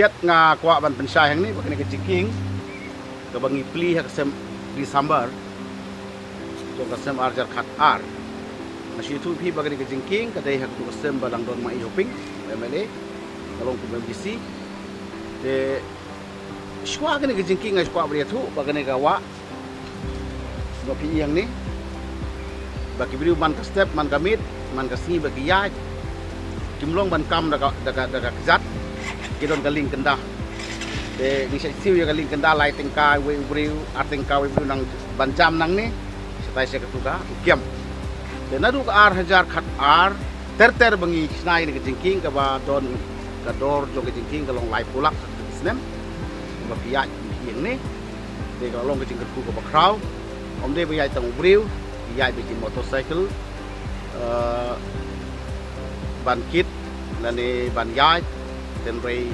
lihat nga kuat ban pensai yang ni bakal ke jiking ke bangi pli hak sem di sambar to kasem arjar khat ar masih itu pi bakal ke jiking ke dai hak tu kasem balang don mai shopping MLA kalong ku MDC de shwa ke jiking ngai kuat beri tu bakal ke wa pi yang ni bagi beri man ka step man kamit man ka singi bagi ya kimlong ban kam daga zat kidon galing kendah de ni siu ya galing kendah lai tengkai we briu atengkai we briu nang ban jam nang ni setai se ketuka kiam de nadu ka ar hajar khat ar ter bangi snai ni jingking ka ba don ka dor jo ke jingking ka long lai pulak snem ba pia yang ni de ka long ke jingker ku ka ba kraw om de ba yai tang briu yai bi motorcycle ban kit nani ban yai dan rei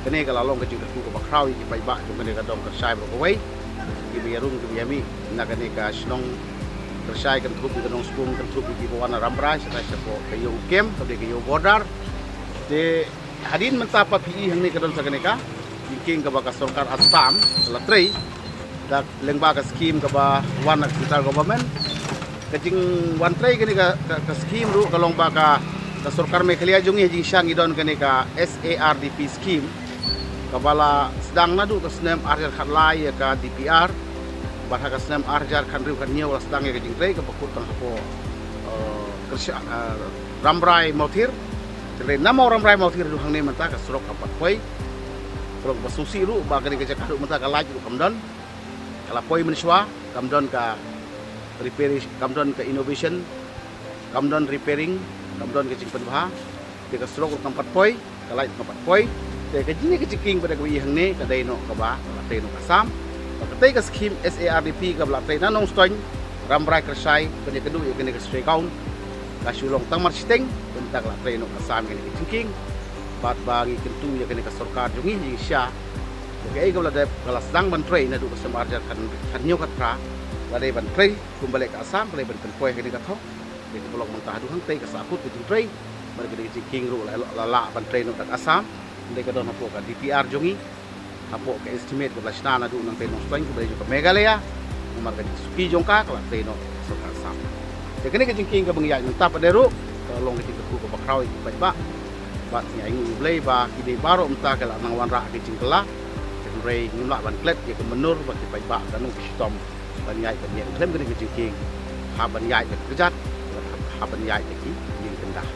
kene kalau long kecil ku ka bakraw ki pai ba tu kene ka dom ka sai bro wei ki bi yarung ki yami na kene ka snong tersai kan tu bi nong spung kan tu bi wana rambra sai sa ko ka yo kem ka de yo border de hadin mentapa pi hang ni ka don sa kene ka king ka ba ka sarkar Assam latrei dak lengba ka scheme ka ba wana central government kajing wan trei kene ka scheme ru ka long ba ka sarkar Meghalaya jungi jing syang idon kene ka SARDP scheme kabala sedang nadu ka snem arjar khatlai ka DPR bahha ka snem arjar khan riu kan nyew sedang ya jing trei ka bakut tang hapo ramrai mauthir tre namo ramrai mauthir du hang ne menta ka surok apat poi surok basusi ru ba kene ka jakadu menta ka laj ru kamdon kala poi menswa kamdon ka repairing kamdon ka innovation kamdon repairing kamdon ke cingpen bah de ka surok tempat poi kalai tempat poi de ka jini ke ciking pada ka hang ne ka dai no ka ba la te no ka sam ka te ka scheme SARDP ka la te na nong stoin ramrai kersai ka kedu ya kene ka straight count ka sulong tang mar siteng bentak la te no ka sam ke ciking bat bagi kentu ya kene ka sarkar jungi ji sya de ka la de kala sedang ban train na du ka samarjar kan nyo ka tra la de ban train kumbale ka asam kale ban poi kene ka tho de blok mentah du hang te ka saput ke jing mereka di ciking ru la ban train no tak asam de ka don hapo ka DPR jungi hapo ka estimate ka lasna na du nang te no stoin ku ka Meghalaya umar ka suki jongka ka te no so ka asam de kene ka ciking ka bangya mentah paderu ka long ka ciking ku ka bakraw ki ba bat nya ingu blei ba ki de baro mentah ka nang wan ra ki cingkela de rei ngimla ban klet ki ka menur ba ki ba ka nu stom ban yai ka yen klem ka ciking ha ban yai ka kejat ha ban yai ki yin kendah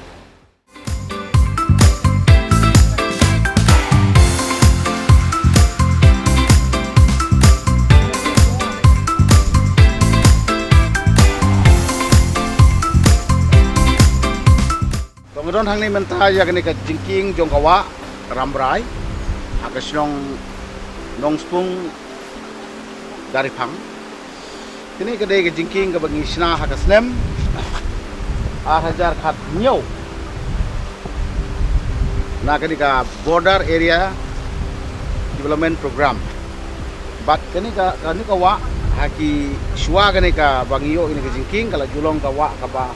Pengedon hang ni mentah ya kene ka jingking jong kawa rambrai akaslong nong spung dari phang kene ka de ka jingking ka bangi sna ha ka snem 8,000 khat nyo na kene ka border area development program bat kene ka wa haki shwa kene ka bangiyo ini ka jingking kala julong ka wa ka ba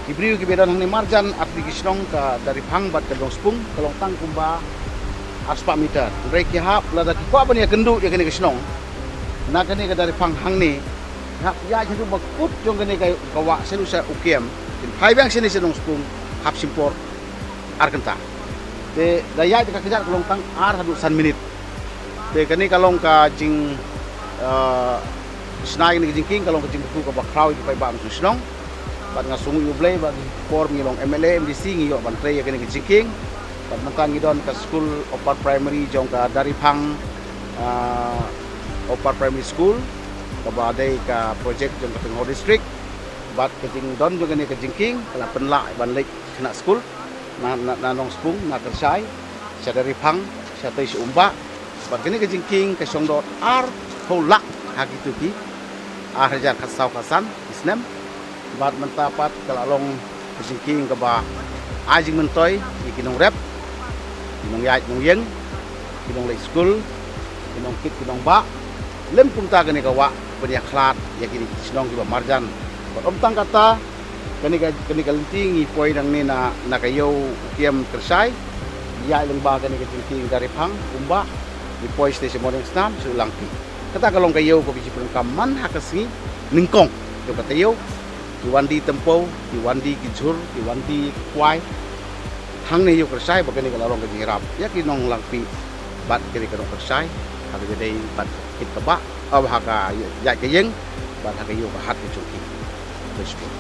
kibriu ki bedan hang ni marjan atli kisnong ka dari phang bat ka dong spung kalong tang kumba aspa meter rei ki hap la da ki kwa ban ya kendu ya kene kisnong na kene ka dari phang hang ni hap ya ju bakut jong kene ka wa selu sa ukiem in phai bang sini sedong spung hap simpor arkenta de da ya ka kejar kalong tang ar hadu san minit de kene kalong ka jing snai ni jingking kalong ka jing ku ka bakraw ki pai ba am snong bat nga sungu yublay bat for ngilong MLA MDC ngiyo ban trey kene jingking bat mentang ngidon ka school upper primary jong ka dari phang upper primary school ka badai ka project jong ka Tengho district bat keting don jong kene jingking kala penla ban lek kena school na nong spung na kersai sa dari phang sa tai si umba bat kene jingking ka songdot ar tholak hagitu ki arjar khasau khasan isnem bat mentapat kalalong jingking ka ba ajing mentoy ikinong rep kinong yai kinong yeng kinong lay school kinong kit kinong ba lem kumta gani ka wa panya khlat ya kini sinong ki ba marjan bat omtang kata kani ka linting i poi nang ni na kayo kiem kersai ya ilang baga ni kecil dari pang umba di poi station morning snam su langpi kata kalong kayo ko biji perangkaman hakasi ningkong yo katayo di wandi tempo di wandi kijur di wandi kwai hang ni yo kersai bagani kalong ka jirap ya kinong langpi bat kini kalong kersai hak jadi bat kit kebak haka ya kayeng bat haka yo hat ke cuki Facebook.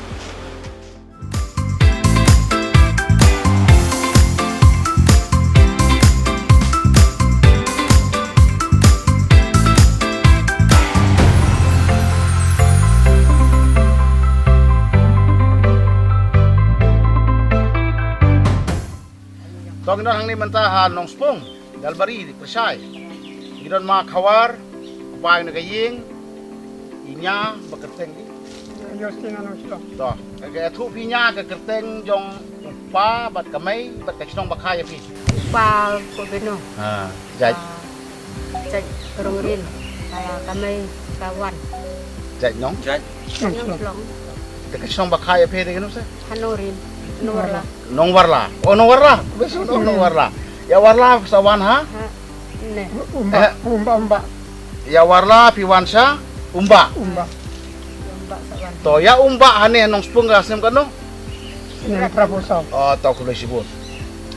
Tong hang ni mentahan nong spung dalbari di Persai gidon ma khawar pai na kaying inya baketeng di Yostin ano sila. to kaya thu pinya ka kerteng jong pa bat kamay bat kasnong bakaya pi Ba ko beno. jaj Cek rongrin. Kaya kami kawan. jaj nong Yang long te kasnong bakaya pi de gano sa hanorin. Nuwarla. nong warla oh nong warla beso nong warla ya warla sawan ha Ha. Ne. Umba. ya warla piwansa umba Umba. Mbak sawan. to ya umba hane nong spung ga sem kano Sini Prabowo. oh to kulo sibut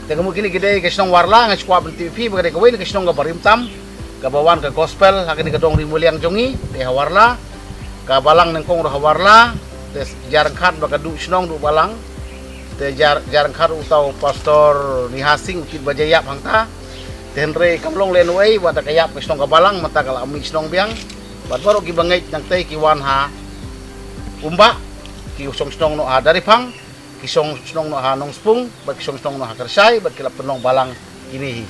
tega mo kini gede kasnong warla nga squad TV bagay ka wen kasnong ga barimtam ka bawan ka gospel hakini ka dong rimuliang jongi te hawarla ka balang nang kong hawarla te jarang khat baka du snong du balang te jarang khat utau pastor nihasing ukit bajaya bangta tenre kamlong lenway wada kayap kasnong ka balang mata kala ami snong biang bat baru ki bangait nang te kiwan ha umba ki usong snong no ha dari pang kisong snong no ha nong spung bat kisong snong no ha kersai bat kila penong balang kini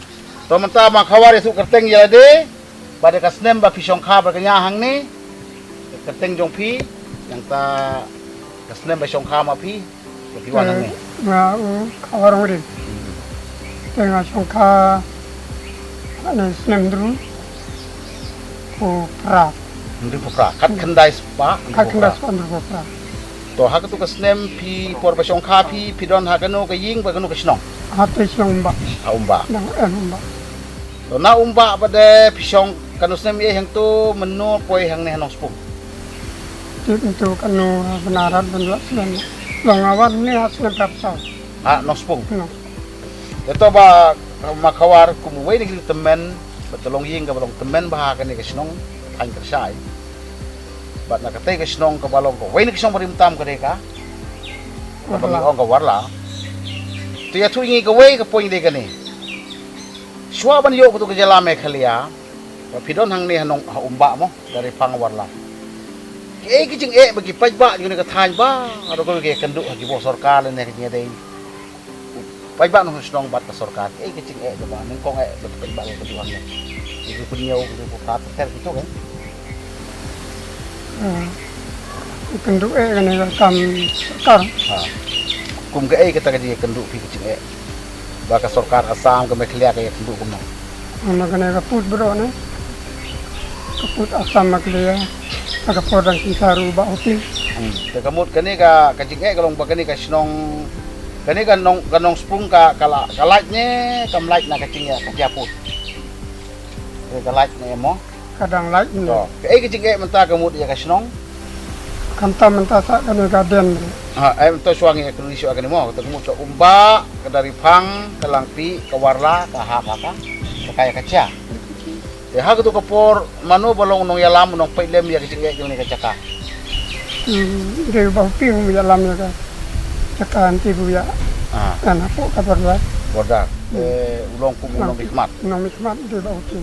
to manta makhawar su kerteng yade pada kasnem ba pisong kha ba kanya hang ni kerteng jong pi yang ta kasnem ba song kha ma pi ki wan hang ni Nga kawarong rin. Tengah songka ano sinem dulu. Ko pra. ndi pupra kat khandai spa Kakanda spandur ko pra. to ha ka tu kasnem pi por ba song kha pi don ha kanu ka ying ba kanu kasnong Hati siyang umba. ha umba Nang umba. to na umba pada pisong kanu snem ye hang tu menu poi hang ni hanong spung Itu kanu benaran benla silan. Langawan ni hasil Prabowo. ha nong spung No. ito ba makawar kumuway ni temen betulong ying ka balong temen bah ka ni kasnong ang kersai bat nakatay kasnong ka balong ko way ni kasnong marimtam ka de ka Warla. ong ka warla to ya tuingi ka way ka poing de ka ni shwa ban yo ko to ka jalame khalia pa pidon hang ni hanong umba mo dari pang warla kijing bagi pajba ni ka than ba ado ko ke kandu hagi bo sarkar ne ka de pajba no snong bat ka sarkar kijing ba ning kong bat pajba ko tuan ni itu punya ko ka ter itu kan Kenduk kan kam sekar. ha kum ka kita ka di kandu pi kijing ba ka sarkar asam ka meklia ka kandu kum no Ano kan kaput bro ne. Kaput asam makliya. Kaput ang kisaru ba uti. te kamut kani ka kijing kalong ba kani ka snong kani kanong spung ka kalait nye kamlait na kacing ya kajaput kalait na mo Kadang lain ni. to kijing menta kamut ya kasnong Kanta mentasa kan gaden. to suangi Indonesia akan mo ketemu sa umba kadari pang kalangpi kawarla kahaka kaya kaca te ha to kapor mano balong nong yalam nong pailem ya kijing yung ni kacaka Dia bau ping ya lam ya ka. Cakan tibu ya. Anak po kabar buat. borda ulong kum ulong hikmat Nang mikmat dia bau ping.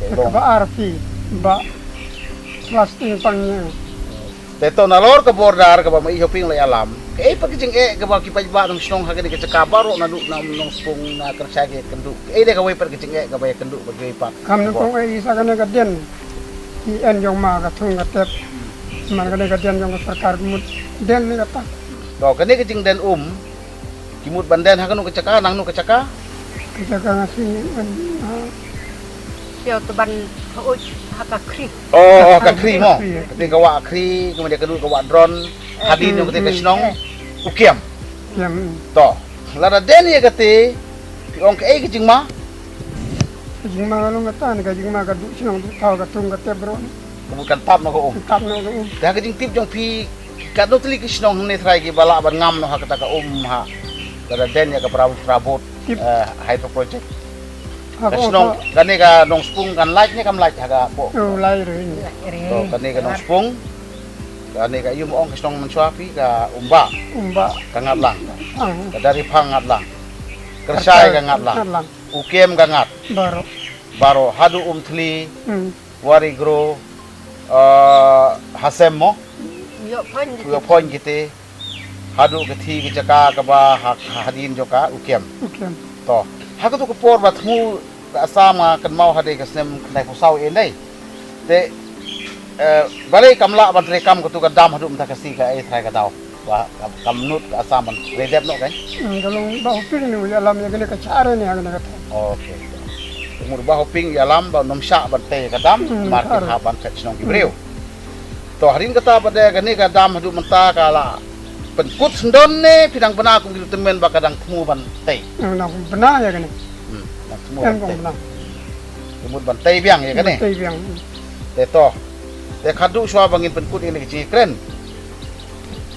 ulong Ba arti ba plastik pangnya. teto nalor ke bordar ke ba mai hoping la alam pakijing ke ba kipaj ba nong snong hagani ke caka baro na du na nong spung na kerja ke kendu de ka wai pakijing ke ba kendu ba ge pak Kam nung isa kan gaden. IN yang ma ka thung ka tep. Man kan gaden yang sarkar mut den ni kata. to kani kijing den kimut banden haganu ke caka nang nu ke caka Kita kan ngasih Yo teban hauj haka kri. oh ka kri mo ketika wa kri kemudian kedua ke wa drone hadin nu ketika snong ukiam yang to lara den ye kate piong ke ke jing ma jing ma lo ngatan ka jing ma ka du sinong du tau ka tung ka te bro kebukan tap no ko tap no lo dah ke jing tip jong pi ka do tli kisnong ne trai ki bala ban ngam no ha kata ka ha kada den ya ka prabot hydro project kisnong kani ka nong spung kan light ne kam light ha ka po lai rồi to kani ka nong spung kani ka yum ong kisnong mansua pi ka umba ka ngat lang ka dari phang ngat lang kersai ka ngat lang ukem ka ngat baro hadu thli wari gro hasem mo yo pon kite hadu kethi ki jaka ka ba hadin joka ukem to haka tu ko por ba thmu asama kan mau hade ka snem knai pusau e nei te balai kamla ban tre kam ko tu ka dam hadu mta ka si ka e thai ka daw ba kam nut asam ban redep no kan dalong ba hoping ni ya lam ya gele ka chare ni agna ka okay umur ba hoping ya lam ba nom sha ban te ka dam market ha ban ka chnong ki breu to harin kata pada gani ka dam hadu mta ka la penkut sendon ne pidang bena ku gitu temen ba kadang thmu ban te na bena ya gani na thmu em kong bena umur ban te biang ya kan te biang te to te khadu swa bangin penkut ini ki kren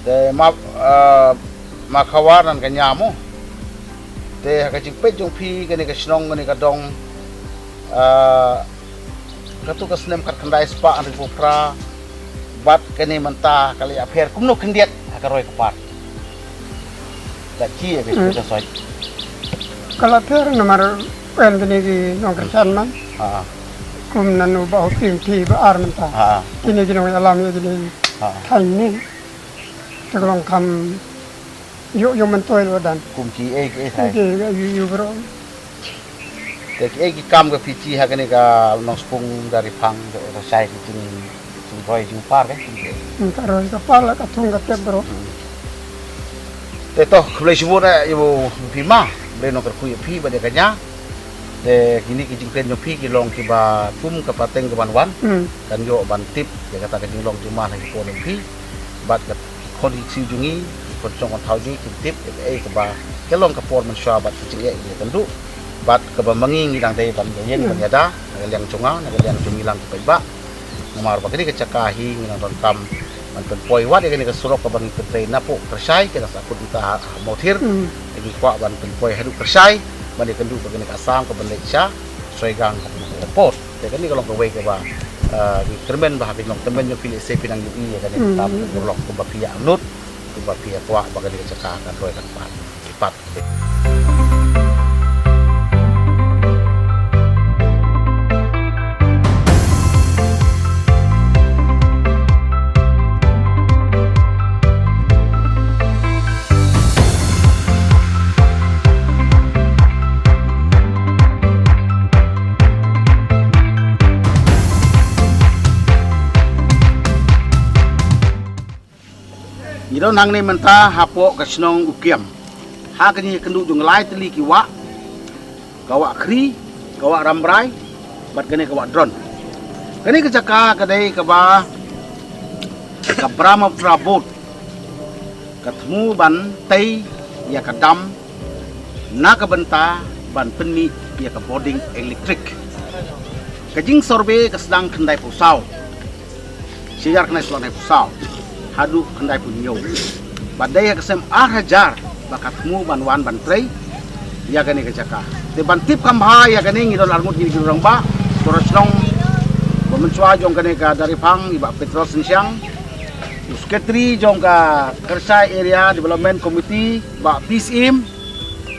te ma khawaran ka nyamo te ka jing pe jong phi ka ni ka snong ni ka dong ka tu ka snem kat khandai spa an ri pra bat ka ni manta kali affair kumno khendiat ka roi ka par da chi e be ka soi kala ter namar pen gani ki nong kersan man kum nanu ba hoping thi ba ar man ta ini ki nong alam ya gini thai ni terong kam yo man toy lo dan kum ki e thai yu bro te ki e ki kam ka phi chi ha ka ni ka nong spung dari phang do ka sai ki ting roi jing par ke ka roi ka pala ka thung ka te bro te to khlei sibu na ibu phi ma le no ka khu phi ba de ka nya te kini ki jing pen jong phi ki long ki ba tum ka pateng ka ban wan kan yo ban tip ya kata ka jing long tu ma na ki ko long phi bat ka khon hi siu jungi kon chong kon thau ji ki tip e ka ba ke long ka por man sha bat ki ye ni kan du bat ka ba mangi ngi dang dei ban yen ban ya da na liang chunga na liang chungi lang ka ba nomor ba kini ka chakahi ngi na don kam man pen poi wat ya kini ka surok ka ban pen na po tersai ke sa kut ta mothir egi kwa ban pen poi hadu tersai ban kan du ka kini ka asam ka ban lecha soigang ka pot te kini ka long ka wei ka ba di termen ba habis long temen yo pilih se pinang yu ya kan tam burlok ko ba pia nut ko ba pia kwa ba kini ka chakakan roi kan pat Iro nang ni menta hapo ka snong ukiam ha ka ni kendu jung lai teli ki wa kawa khri kawa ramrai bat kene kawa drone kani ka jaka ka dei ka ba ka brahma prabot ka thmu ban tei ya ka dam na ka benta ban penmi ya ka boarding electric ka jing sorbe ka sedang kendai pusau siar kena selonai pusau hadu kendai punyo badai ka sem hajar bakat mu ban wan ban trei ya gani ka jaka te ban tip kam ha ya gani ngi don armut gi rang ba torosnong Pemensua jong kene ka dari Pang iba Petro Sensiang. Sekretari jong ka Kersai Area Development Committee ba PISIM.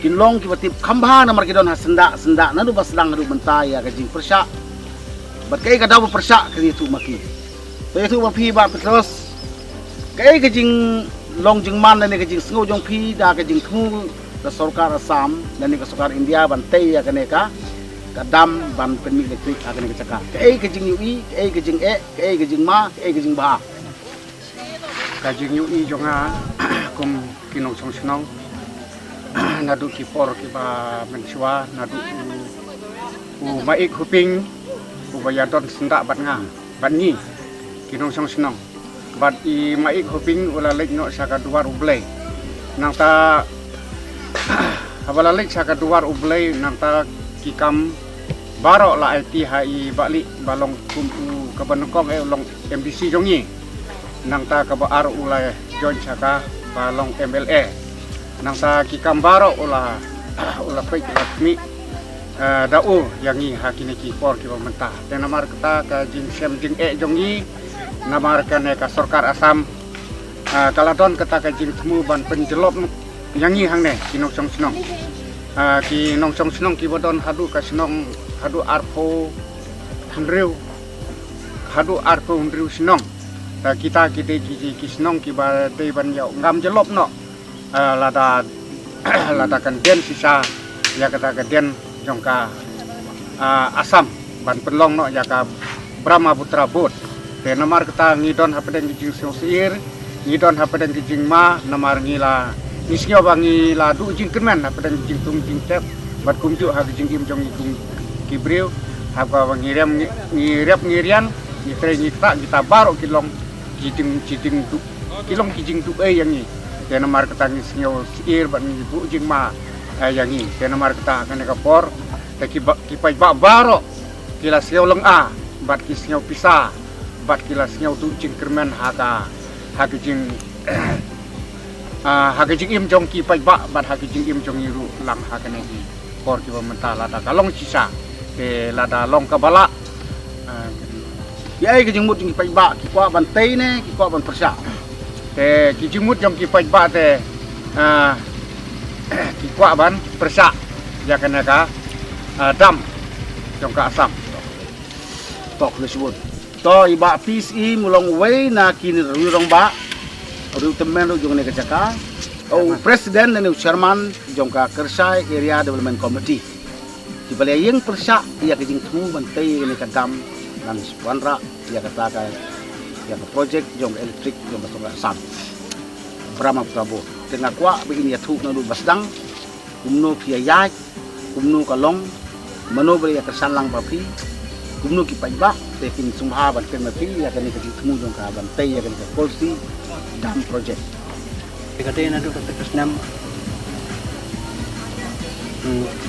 Kinlong ki batip khamba na markidon ha senda nanu ba sedang adu mentaya ka jing persya. Bat kai ka daw persya ka itu maki. To itu ba pi ba Petros. Kai ka jing long jing man na ni ka jing sngo jong pi da ka jing thu ka sarkar Assam dan ni ka sarkar India bantai ya kene ka kadam ban permi elektrik akan kecaka ke jing UI ke jing ke jing ma ke jing ba ka jing UI jonga kum kinong song snong nadu ki por ki ba mensua nadu u maik huping u bayadon senda bat nga ban ni kinong song snong bat I maik huping ula lek no saka dua ruble nang ta habalalik sa kaduar ublay nanta kikam barok la IT hai balik balong kumpu kabanukong ulong MDC jongi nanta kabaar ulay John Saka balong MLA nanta kikam barok ula pek lakmi dau yangi hakini kipor ki pemerintah dan namar kita ka jing sem jing jongi namar kane ka sarkar Asam kaladon kita ka jing temu ban penjelop yangi hangne kinong song senong ki nong song senong ki bodon hadu ka senong hadu arpo handriu senong kita ki senong ki ba dei ban yau ngam jelop no lada kan den sisa ya kata ka den jongka Asam ban penlong no ya ka Brahmaputra bot te namar kita ngidon hapedeng kijing sosiir ngidon hapedeng kijing ma namar ngila nisnyo bangi la du jing kemen hapedeng kijing tung jing tep bat kumju ha kijing im jong ikum kibriu hapa ngirian ngitre ngita kita baro kilong kijing tu kilong kijing tu yang ni te namar kita nisnyo siir ban ngibu jing ma yang ni te namar kita kan kapor te kipai baro kila siau leng a bat kisnyo pisa bat kila siau tu jing kermen ha kijing hakijing im jong ki pai ba bat hakijing im jong iru lang hakane ki por ki pemerintah lada kalong sisa te lada long kabala ya ai kijing mut jing pai ba ki kwa ban tei ne ki kwa ban persa te kijing mut jong ki pai ba te ki kwa ban persa ya kana ka dam jong ka Asam tok le sebut to iba PSI mulong wei na kini rong ba ru temen ru jong ne kacaka presiden dan chairman jong ka Kersai Area Development Committee di balai yang persa ia kijing temu bantai ne kadam dan spanra ia kata ka ia ka project jong elektrik jong ka Asam Brahmaputra bo tengah kwa begini ya thuk na du basdang kumno pia yai kumno kalong mano beri ya kesalang papi kumno ki paiba te kin sumha ban ken mapi ya kan ki temu jong ka bantai ya kan ka policy dam project Kata na do kata kesnam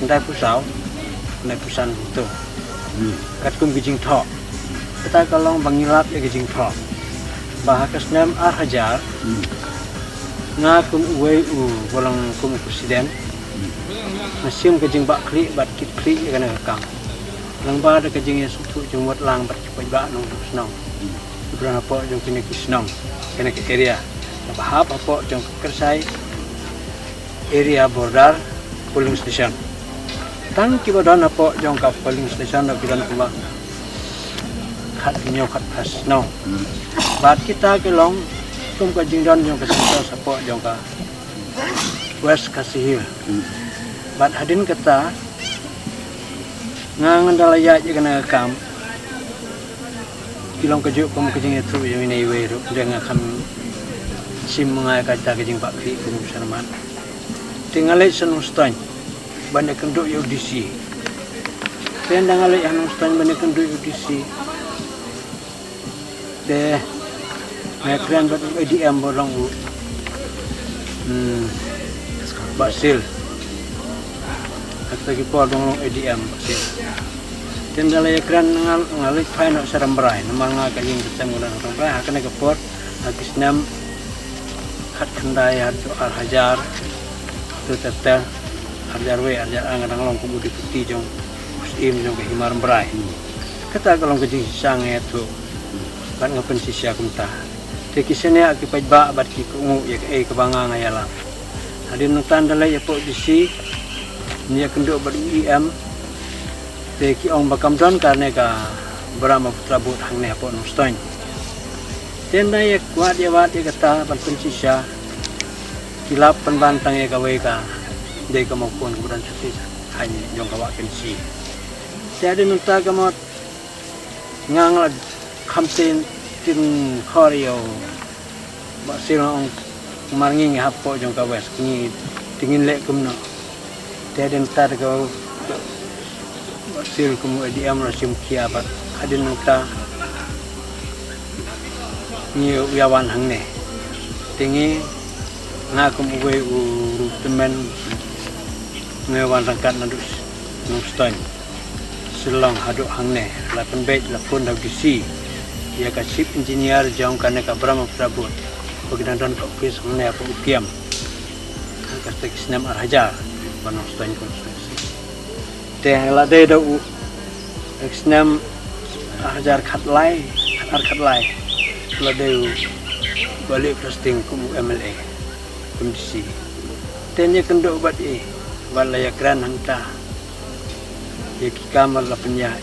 ndai pusau ndai pusan tu kat kum kijing thok kata kalong bangilap ya kijing thok bah kesnam hajar nga kum uwei bolang kum presiden masim kijing bak kli bat kit kli ya kana kang lang ba da kijing ya sutu jumot lang bat kipai ba nong snong berapa po jong kini kisnong kena ke area bahap apa jong Kersai area border polling station tang kibadon apa jong ka polling station na bilan kuma khat nyo khat pas no bat kita kelong kum ka jingdan jong ka sito sapo jong ka west kasihil bat hadin kata ngandalaya jigana kam kilong kejuk kum kejing itu yang ini we dengan kam sim mengai kata kejing pak kli kum sarman tinggal senustan banyak kenduk UDC tendang alai senustan banyak kenduk UDC deh keren bat EDM bolong basil kata kita dong EDM basil tendang alai keren ngalai final sarambrai nama ngakajing kita mula sarambrai akan ekspor habis 6 hat kendai hat hajar tu tete hajar we hajar angan long kumudi putih jong musim jong ke himar berai kata kalau kejing sang itu kan ngapen sisia kumta te kisene akipat ba bat ki kungu ya ke banga ngayala hadin nutan dalai ya po disi nia kenduk ber IM te ki ong bakam don karena ka Brahmaputra bot hang ne po noston tenda ya kuat ya wat ya kata ban sisa kilap penbantang ya gawe ka dei ka maupun kemudian susi hanya jong kawa pensi jadi nunta kamot ngangal kamten tin korio basilong marnging hapo jong kawa ni tingin lek kumno jadi nunta ka basil kum diam rasim kiabat hadin nunta ni wiawan hangne tinggi ngakum uwe temen Ngawan rangkat naduk nungstoin silong haduk hangne lapan bait lapun dah disi ia ka chief engineer jong kana ka Brahma Prabhu bagian dan ka office hangne apa ukiam ka tek snam arhajar panungstoin konstruksi te la de do snam arhajar khatlai la de balik posting ku MLA kondisi tenya kendok bat balaya kran hangta ya kamar la penya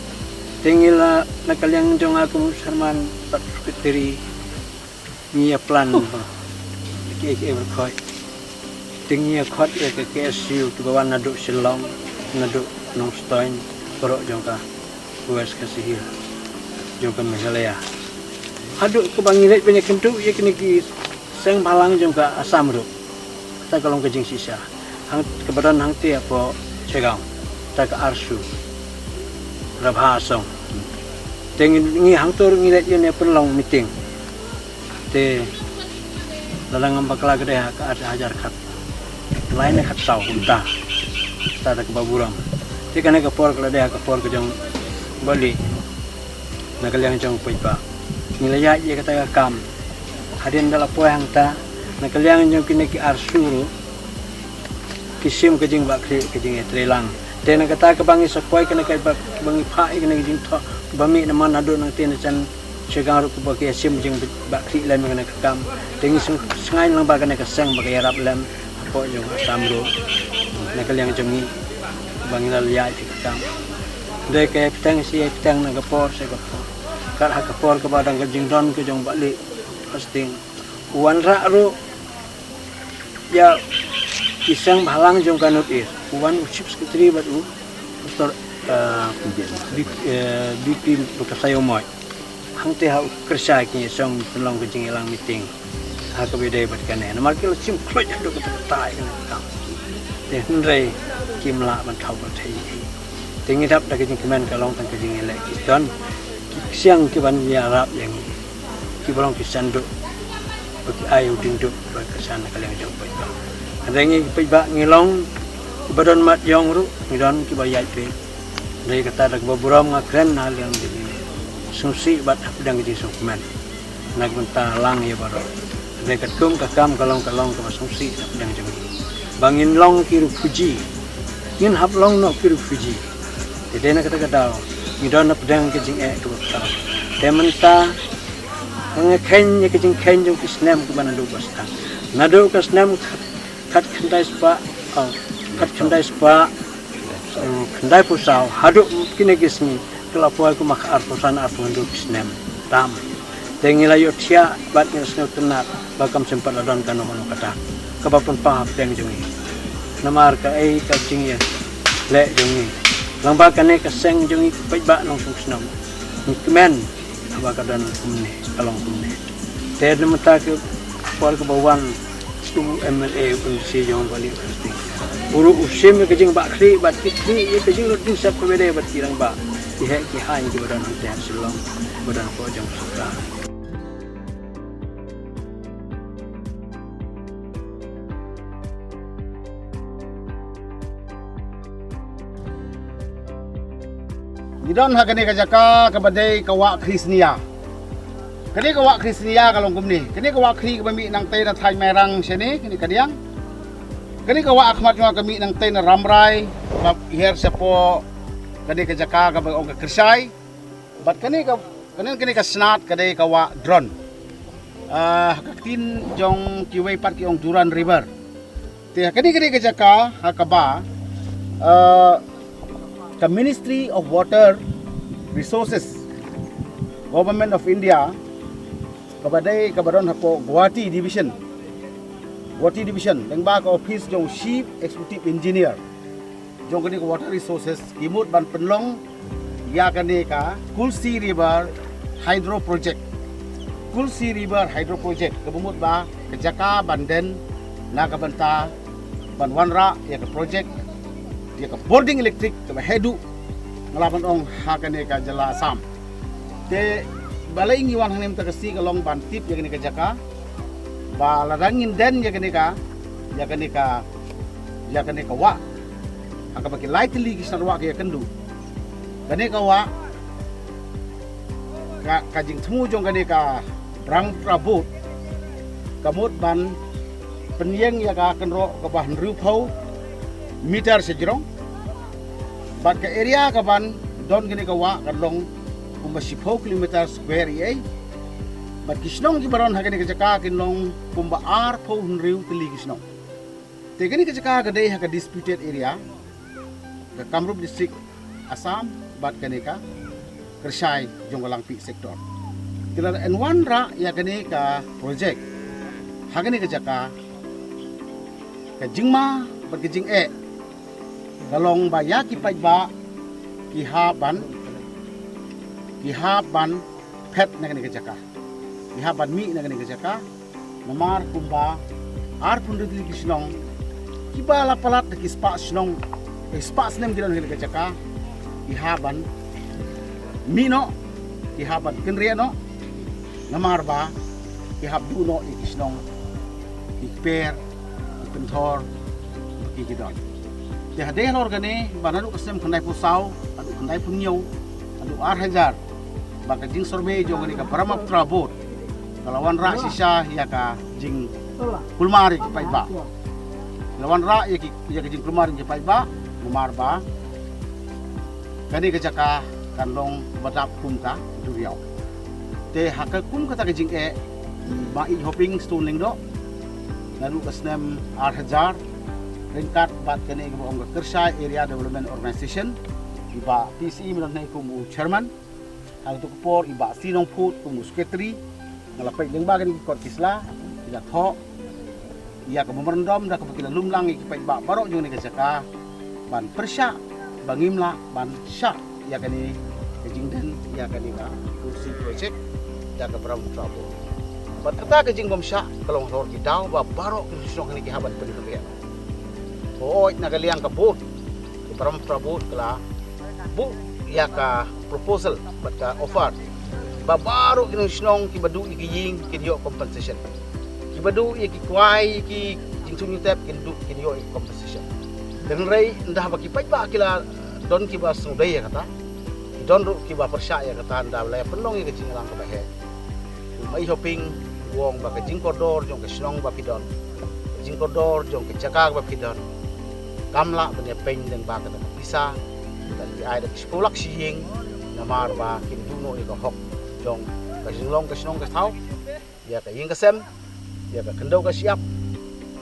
tingila nakaliang jong aku sarman pat fitri nia plan ke berkoi tingia khot ya ke KSU tu bawan naduk silong naduk nongstoin korok jong ka buas kasihir jong ka Meghalaya aduk ke bangilet banyak kentu ya kini ki sang balang jong ka Asam ru ta kalong ke jing sisa hang kebadan hang ti apa cegang ta ka Arsu Rabha Asong tengin ngi hang tur ngi let ye penlong meeting te lalang bakla gede ka ada hajar khat lain khat sau hunta ta ka baburam te kana ka por kala de ka por ke jong bali na kalyang jong paipa nilaya ye kata ka kam hadin dala poe hang ta na kalyang jong kini ki Arsu kisim kejing bakri kejing trelang tena kata ke bangi sepoi kena kai bangi phai kena kejing tho bami naman adu nang tena chan chegang ru ku baki sim jing bakri lem kena kam tengi sengai lang ba kena keseng baki rap lem apo jong samro nakal yang jengi bangi lal ya kam de ke petang si petang nang kapor se kapor kar ha kapor ke badang kejing don ke jong balik posting wan ra ru ya isang balang jong kanut uwan chief secretary batu pastor BP berkasayo moy hang te ha kerja ki song tolong ke jingilang meeting ha ka bede bat kane na markil sim kloj do ka tai kan te nrei kimla ban thau ba thei tingi dap da ke jing kemen kalong tang ke jing elek don siang ki ban ya rap yang ki bolong ki sanduk bagi ayu dingduk ba kesana kalian jong pai rengi paiba ngilong badan mat yong ru ngidon ki bayai pe dai kata dak baburam ngakren hal yang jadi sungsi bat pedang di sukman nak benta lang ya baro dai katum kakam kalong ke sungsi pedang jadi bangin long ki fuji ngin hap long no ki fuji dai nak kata ngidon pedang ke jing ke bata tementa ngakhen ke jing khen jong kisnam ku banadu basta nadu kisnam kat khandai spa khandai pusau haduk kini kisni kelapoi ku maka arpusan arpundu kisnem tam tengila yo tia bat ngesno tenat bakam sempat ladon kanu manu kata kabapun pahap teng jungi namar ka ai ka jingya le jungi lamba kane ka seng jungi paiba nong sungsnom nikmen abakadan kumne kalong kumne te demata ke por ke bawan MLA pun si jong balik pasti. Uru usim ke jing bakri bat kitri ye ke jing lutin sap ke bede bat kirang ba. Dihek ki han ki badan teh silong badan ko jong suka. Gidon hagani kajaka kabadai kawa Krisnia. Kini kawa Krisnia kalong kumni. Kini kawa kri kami nang tay na thai merang sini kini kadiang. Kini kawa akhmat nga kami nang tay na ramrai her sepo kani kajaka kabag ong kersai. Bat kini ka snat kadai kawa drone. Hakatin jong kiway pat ki ong Duran River. Ti kini kajaka hakaba the Ministry of Water Resources Government of India kabadai kabadon hapo Guwahati Division lengba ka office jong Chief Executive Engineer jong kani ka Water Resources kimut ban penlong ya kani ka Kulsi River Hydro Project kabumut ba kejaka banden na kabanta ban wanra ya ka project ya ka boarding electric ka hedu ngalaban ong hakane ka jala Assam te balai ngiwan hanim takasi kalong bantip ya kini ka jaka ba ladangin den ya kini ka wa haka baki light li kisarwa ke kendu gane kawa ka jing temu jong gane ka rang prabut kamut ban penyeng ya ka kenro ka bah nru phau meter sejrong bat ka area ka ban don gane kawa kalong kumba 10 kilometer square ye bat kisnong ki baron hagane ka jaka kinong kumba ar phau nru tili kisnong te gane ka jaka gade ha ka disputed area ke Kamrup district Assam bat kene ka Kershai Jonggalang Pi sektor. Kila N1 ra ya kene ka project. Hagane ka jaka ka jingma bat ke jing galong ba ya ki pai ba ki ha ban pet na kene ka jaka. Ki ha ban mi na kene ka jaka. Namar kumba ar pun ridli kisnong kiba la palat ki spa snong spas nem gidan hil kacaka ihaban mino ihaban kenriano namar ba ihab duno ikisnong ikper ipenthor ikidon te hade lor gane banalu kasem khandai pusau adu khandai punyo adu 8000 baka jing sorbe jongani ka paramaptra bot kalawan ra sisa ya ka jing kulmari ki paiba lawan ra ya ki jing kulmari ki paiba Umar ba kani ka jaka kanlong badap kum ka duriau te haka kum ka ta jing ba I hoping stone ling do lalu kasnem 8000 ringkat bat kani ka ong Kershai area development organization iba PCE melang nai kumu chairman hal tu por iba sinong food kumu secretary ngalapai ling ba kani kot kisla ida tho ia ka memrendom da ka bakila lumlang ki pai ba barok jong ni ka jaka ban persya bangimla ban syak ya kani kejing den ya kani ka kursi project ya ka bram trouble bat kata kejing bom syak kalau hor ki daw ba barok ki song kani ki habat pen ke oi na kaliang ka bot ki bram trouble kala bu ya ka proposal bat ka offer ba barok ki song ki badu ki ying ki dio compensation ki badu ki kwai ki jing sung tap ki du ki dio compensation dan rai ndah baki pai ba kila don ki ba sudai ya kata don ru ki ba persya ya kata ndah la penong ya kejing lang ka bahe mai hoping wong ba kejing kodor jong ke snong ba pidon kejing kodor jong ke jaka ba pidon kamla benya pen dan ba kata bisa dan di ai da spolak siying namar ba kin duno ya ka hok jong ka jinglong ke snong ke thau ya ka ying ka sem ya ka kendau ka siap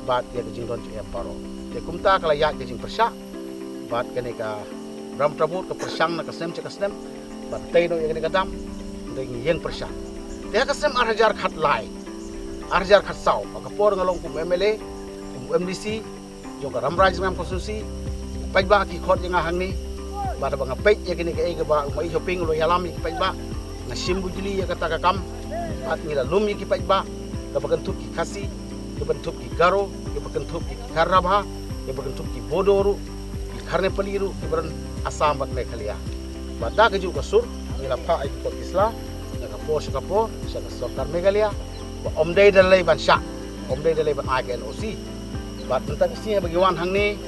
bat ya kejing don ya paro te kumta kala ya kejing persya bat kene ka bram trabut ka persang na kasem cekasnem bat taino ya kene ka dam ding yeng persya te kasem 8000 khat lai 8000 khat sau ka por ngalong kum MLA kum MDC jo ka ramraj ngam konstitusi pai ba ki khot yang hang ni bat ba ngapet ya kene ka e ka ba mai shopping lo yalam ki pai ba na simbu jili ya kata ka kam bat ngila lum ki pai ba ka bagantuk ki kasi ka bentuk ki garo ka bagantuk ki karabha ya berbentuk ki bodoru ki karne peliru ki beran Assam bat Meghalaya bada ke juga sur ila pa ai kot isla ya ka por ka sokar Meghalaya ba omdai dalai ban syak omdai dalai ban INOC bat entak si bagi wan hang ni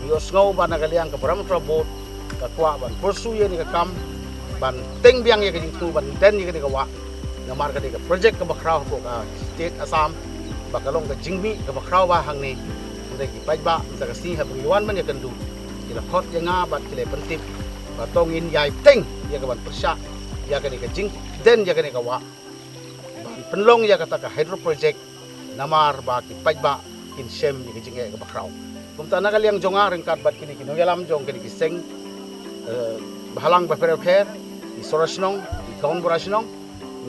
yo ngau ban Meghalaya ka beram trabot ka kwa ban porsu ye ni ka kam ban teng biang ye ka jing tu ban den ye ka wa namar ka de ka project ka bakraw ko ka state Assam bakalong ka jingmi ka bakraw ba hang ni ndai ki pai ba ta ka si ha bangwan man ya kendu kila khot ya nga bat kile pentip batongin yai teng ya ka ban persya ya ka ni ka jing den ya ka ni ka wa ban penlong ya kata ka hydro project namar ba ki pai ba kin sem ni ka jing ya ka bakraw kumta na kaliang jonga ringkat bat kini kino yalam jong kini ki seng bahalang ba fer di sorasnong di kaun borasnong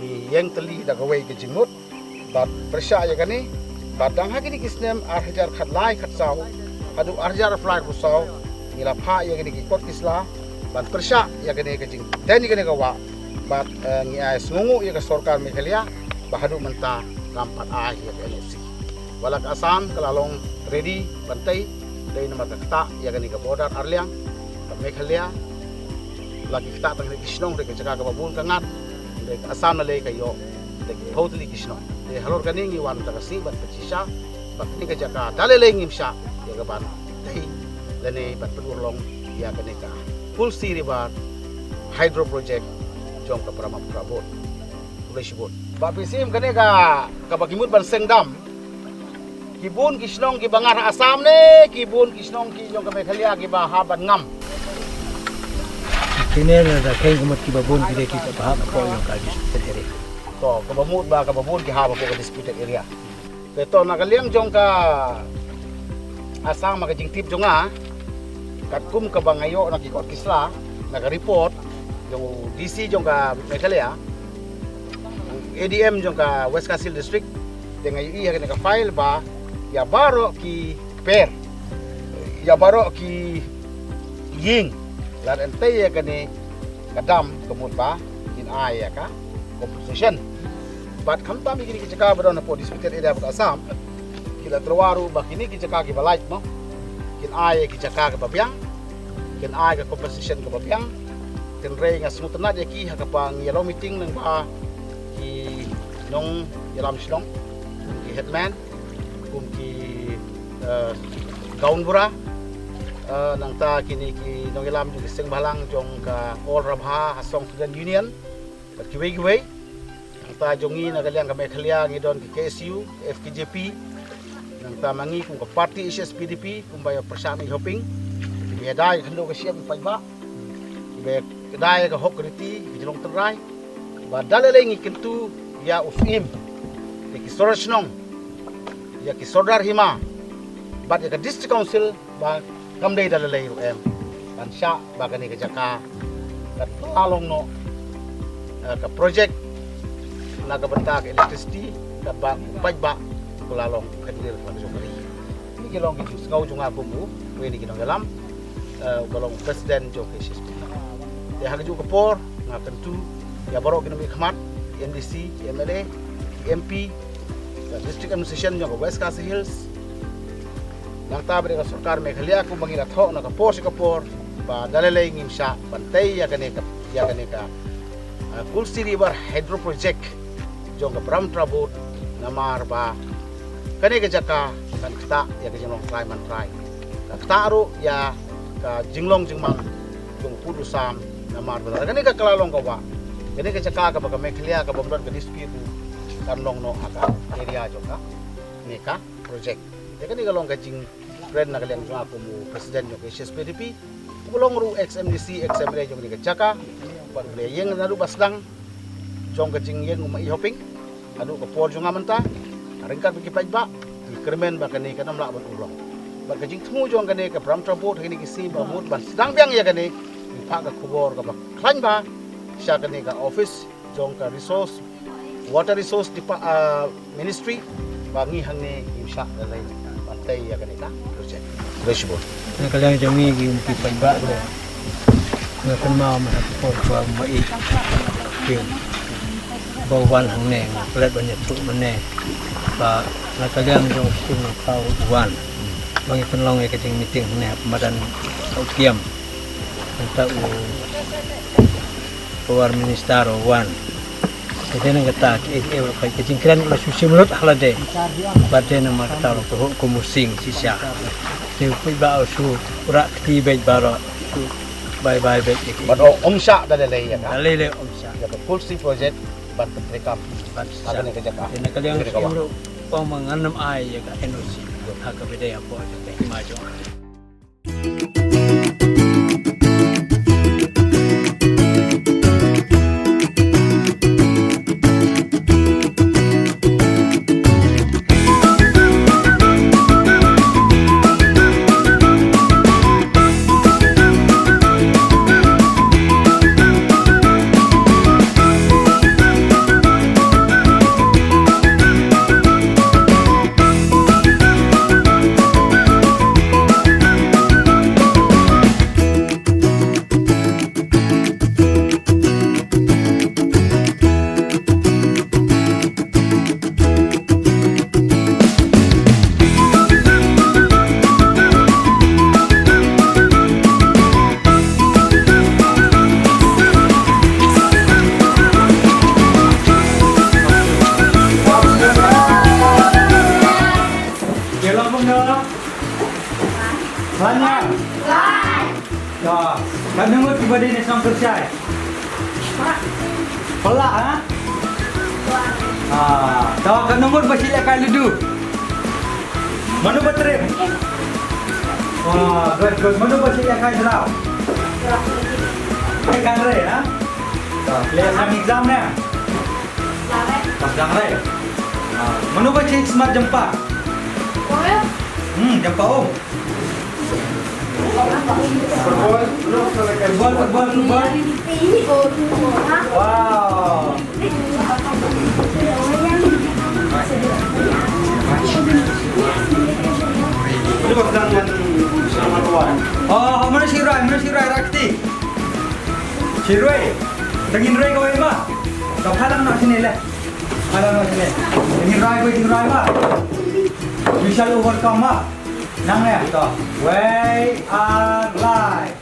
ni yang teli da ka wei ka jingmut bat persya ya ka ni badang hagi ni kisnem 8000 khat lai khat sau adu 8000 fly busau nila pha ya gini kot kisla ban persya ya gini kajing dan gini kawa bat ngi ai sungu ya ka sarkar Meghalaya bahadu menta kampat ai ya NOC walak Assam kalalong ready bantai dai nama kata ya gini ka border arliang Meghalaya lagi kita tang kisnong de jaga ka babun kangat de Assam na le kayo de totally kisnong de halor kaning iwan ta kasi ban pecisa bakni ka jaka daleleng imsya ya ka ban dai lani bat penurlong ya kaneka Pulsi River Hydro Project jong ka Brahma Prabot boleh sebut ba pisim kaneka ka bagimut ban sengdam kibun kisnong ki bangar Asam ne kibun kisnong ki jong ka Meghalaya ki ba haban ngam Kini ada kain kemat kibabun kita bahas apa yang kali sendiri. to ka bamut ba ka babun ki haba ko ka disputed area beto nakaliang jong ka Asam makajing tip jonga katkum ka bangayo nakikot kisla naga-report yung DC jong ka Meghalaya ADM jong ka West Kasil District dengan iya ka file ba ya baro ki per ya baro ki ying lar ente ya kani kadam kemut ba in aya ka compensation but kamta mi kini kicaka ba na po disputed area of Assam kila terwaru ba kini kicaka ki balait mo kin aya kicaka ka babyang kin aya ka compensation ka babyang tin rey nga smutna de ki ha ka pang yellow meeting nang ba ki nong yalam silong ki headman kum ki gaunbura nang ta kini ki nong ilam ju sing balang jong ka all rabha hasong student union kat ki wei nang ta jongi na galiang ka Meghalaya ngi don ki KSU FKJP nang ta mangi kum ka party PDP kum ba persami hoping bi dai khando ka siap pa ba be dai ka hok riti ki jong terai ba dalale ngi kintu ya ufim ki sorasnong ya ki sodar hima bat ya ka district council ba kamdai dalalay em bansya bagani ka jaka kat talong no ka project na ka banta ka electricity ka ba pajba kulalong kadir pa jomari ni kilong ki ngau junga bumu weni kinong dalam balong presiden jo kesis ya ha ju ka por na tentu ya baro kinong khmat NDC MLA MP district administration jo West Khasi Hills nang tabre ka sarkar Meghalaya ko mangira tho na kapor si kapor ba dalalay ngim sya bantay ya kaneka Pulsi River Hydro Project jong ka Brahma Prabot namar ba kaneka jaka kan kita ya ka jinglong try man try ka taro ya ka jinglong jingmang jong pudusam namar ba kaneka kalalong ka ba kaneka jaka ka ba Meghalaya ka bomdon ka dispute kanlong no aka area jong ka neka project kan ni kalong kajing friend na kaliang jung ako mo presiden yung PDP kulong ru XMDC XMLA yung ni kajaka pag yeng na lu baslang jong kajing yeng umai hoping adu ka por jung amanta ringkat bagi pajba di kermen ba kani kanam la ban ulong ba kajing temu jong kani ka Brahma Prabot kini kisi ba mut ban sedang biang ya kani pa ka kubor ka ba klan ba siya kani ka office jong ka resource water resource ministry bangi hang ni imsa dalay tay ya kanita project resbo Na kaliang jami yung kipaiba ko. Na kanma mahapor ko mai. Yung bawan hang ne, pelat banyak tu mana. Ba na kaliang yung sing tau wan. Bagi penlong ya kecing meeting ne pemadan tau kiam. Tentang Power Minister wan. Jadi nang kata kecing kran la susi mulut halade. Bade na makta ko musing sisya. Ti ba su ura ti be baro bye bet iki. But omsya dalay ya ka. Dalele omsya. Ya Pulsi project ban rekap Ban akan kerja ka. Ina kaliang siguro pamanganam ay ya ka NOC. Haka bede apo ka imajo. Kersyai? Pelak ha? Tahu kat nombor bersilakan ludu. Mana berterima? Wah, good. Mana bersilakan draw? Kan re ha? Kelihatan exam ni. Pas dah re. Mana bercik smart jempa? Jempa om. Football. Wow. Ini bakal dengan sama luar. Oh, mana si Rai Rakti? Si Rai. Tengin Rai kau apa? Kau halang nak sini lah. Tengin Rai ba? Bisa lu overcome ba? Nang ya, to. We are live.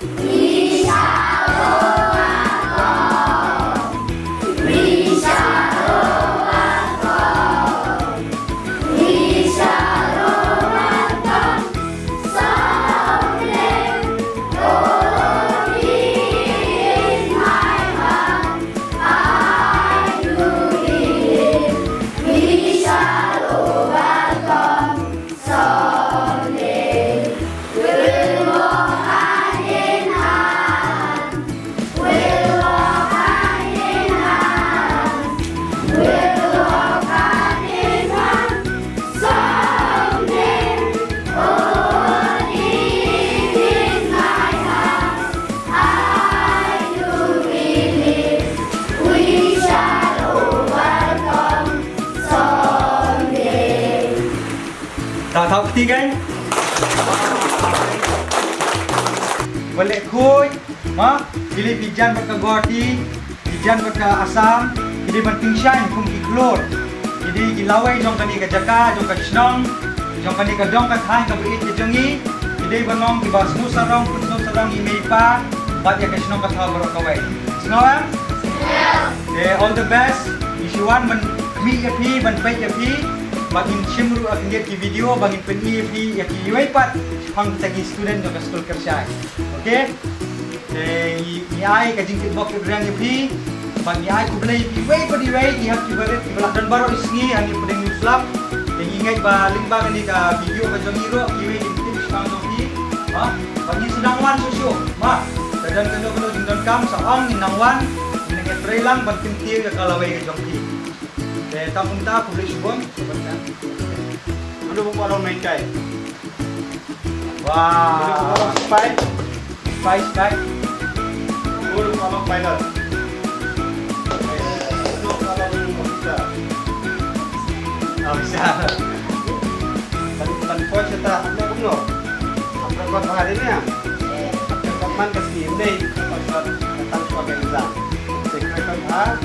Tahu ketiga? Balik kuy, pilih pijan berka Guwahati, pijan berka Assam, jadi penting shine kum iklor. Jadi gilawai jong kani ka Jaka, jong ka Chnong, jong kani ka dong ka Thai ka beit ke Jengi, jadi banong di basmu sarong punso sarong imeipa, bat ya ka Chnong ka thaw baro kawai. Sengawan? Yeah. All the best. Isuan ban mi yapi ban pai yapi. Bangin Shimru akan lihat di video bangin pen-EFD yang iwaipat hang tagi student ng school Kersyai. Okay? Ni ay kajing kitbok ibrang ibi bang ni ay kublay iwaipat ihap kibaret ibalak dan baru isngi ani pudeng uslap yang ingat ba limba kani ka video ka jongiro iwai tim sang nopi bagi sedang wan susyo dan kano jingdon kam sa ang inangwan inangat lang bang timtir ka kalaway ka jongki. Tapos kita publish bom sebenarnya. Ano mo parang may kay? Wow. Spike. Puro parang pilot. Ano parang officer? Officer. Tanpo siya ta. Ano no? Ang pagkat hari niya. Pagkaman kasi hindi. Pagkat tanpo ka exam. Secret ha.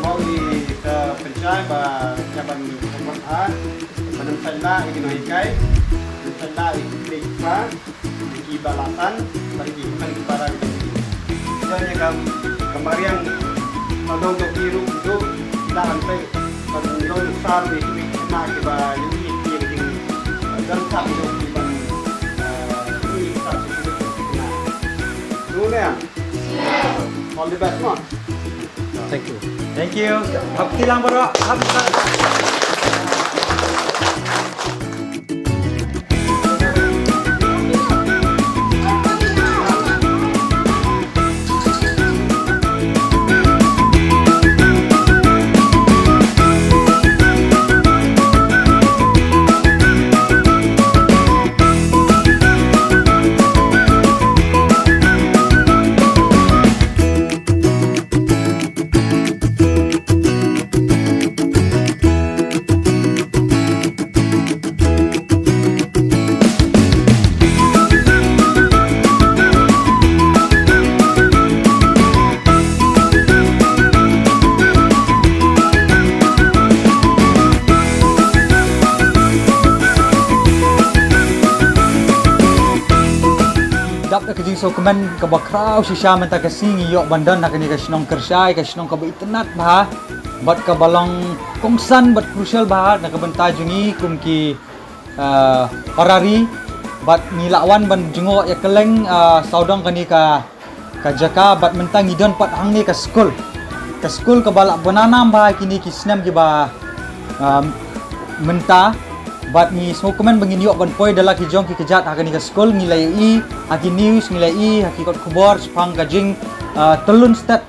Mau di ke Kersyai ba jaban pembuat badan saya ini noikai saya ini pa di balasan bagi bukan para misalnya kemarin madong ke biru itu tidak sampai padung besar di nak ba ini yang dan satu di ban ini satu itu nah dulu ya all the best ma. Thank you. Bakti lang bro. Kajing so kemen ke bakrau sisa menta kasing yok bandan nak ni kasnong Kersyai kasnong ka internet bah bat ka balong kongsan bat crucial bah nak benta jungi kumki parari bat ni lawan ban jengok ya keleng saudang kani ka jaka bat mentang idon pat hang ni ka school ke balak bananam ba kini kisnam ki ba menta bat ni semua komen bangin yok ban poi dala ki jong ki kejat hakani ka school ngilai i haki news ngilai i haki kot kubor sepang kajing telun stat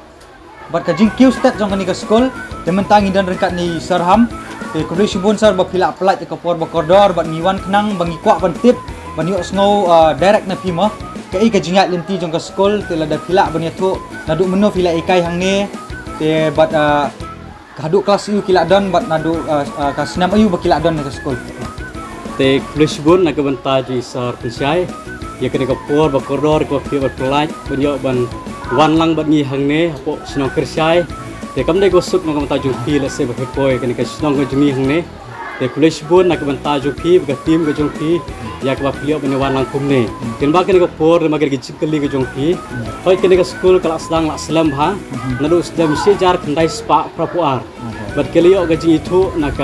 bat kajing kiu stat jong kani ka school de mentang idon rekat ni sarham te kudui subun sar ba pila pelat ke por ba koridor bat ngiwan kenang bangi kwak ban tip ban yok sngau direct na pima kai ka jingat lenti jong ka school te la da pila ban tu nadu menu pila ikai hang ni te bat kaduk kelas yu kila don bat nadu ka senam ayu ba kila don ka school te kulisbun nak benta ji sar pensai ya kena ke por ba koridor ko pi ba pelaj banyo ban wan lang bat ni hang ne apo senong kersai te kamdai ko suk nak benta ju pi la se ba poi kena ke senong ko jumi hang ne te kulisbun nak benta ju pi ba tim ke jong pi ya ka pi ban wan lang kum ne ken ba kena ke por ma ke cikeli ke jong pi hoi kena ke school kelas sedang lak selam ha nadu sedang sejar kendai spa prapuar bat kelio ke jing itu nak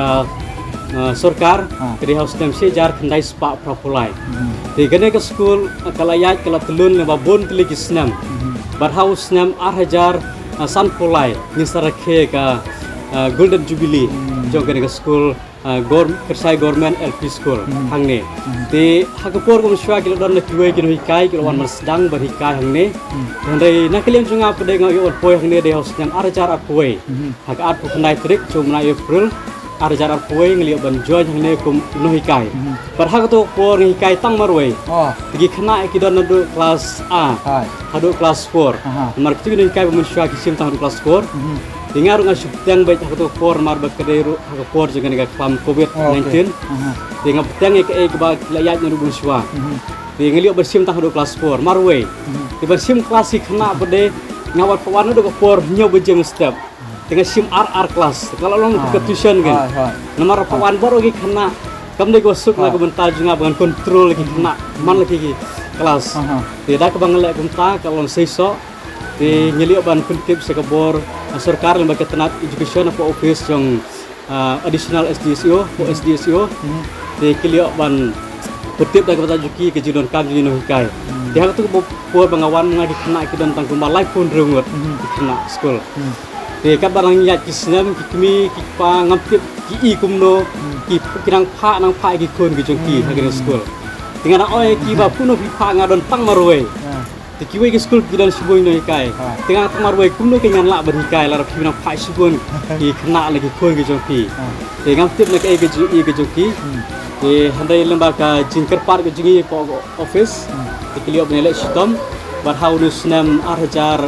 सरकार kedi haus dem sejar kendai spa propulai te gene ke school kalayat kala telun le babon teli kisnam bar haus nam 8000 san pulai ni sarakhe ka golden jubilee jong gene ke school kersai government LP school hangne te hakapor ko mswa kilo don le kiwe kilo hikai kilo wan sedang bar hikai hangne dai nakalian junga pade ngayo poi hangne de haus nam 8000 apoi hak at pu kendai trik chumna April ada jarak puai ngeliat banjuan yang ni kum nuh hikai. Perhak tu por hikai tang marway. Pergi kena kita nadu kelas A, hadu kelas 4. Mar kita nuh hikai bermusyawarah kisim tang kelas 4. Dengar nggak subtiang baik hak tu por mar berkederu hak por juga negara kelam COVID-19. Dengar petiang ke bag layat nadu bermusyawarah. Ngeliat bersim tang hadu kelas 4 marway. Di bersim kelas kena berde ngawat pewarna nadu por nyo berjem step. Dengan sim RR kelas kalau long ke tuition kan nomor pawan baru lagi kena kamu gosok lagi bentar juga dengan kontrol lagi kena man lagi kelas tidak ke bangal lagi bentar kalau seiso di nyeliok ban kuntip sekabor सरकार lembaga tenat education apa office yang additional SDSO atau SDSO di keliok ban kutip dah kata juki kejidon kam jino hikai dia tu buat pengawan lagi kena kita tentang kumar live phone rungut kena school kat barang yat kisnam kikmi kikpa ngaptip ki kumno ki kirang pha nang pha ki kon ki jongki hagin school dengan oi ki ba puno pi pha ngadon tang marwe te ki we ki school ki dan suboi no hikai dengan tang marwe kumno ki ngan la ban hikai la ki nang pha subon ki kena lagi kon ki jongki te ngaptip nak ki jongki te handai lembaga jingker par ki jingi office te ki liop nelek sitom bar haunus nam arjar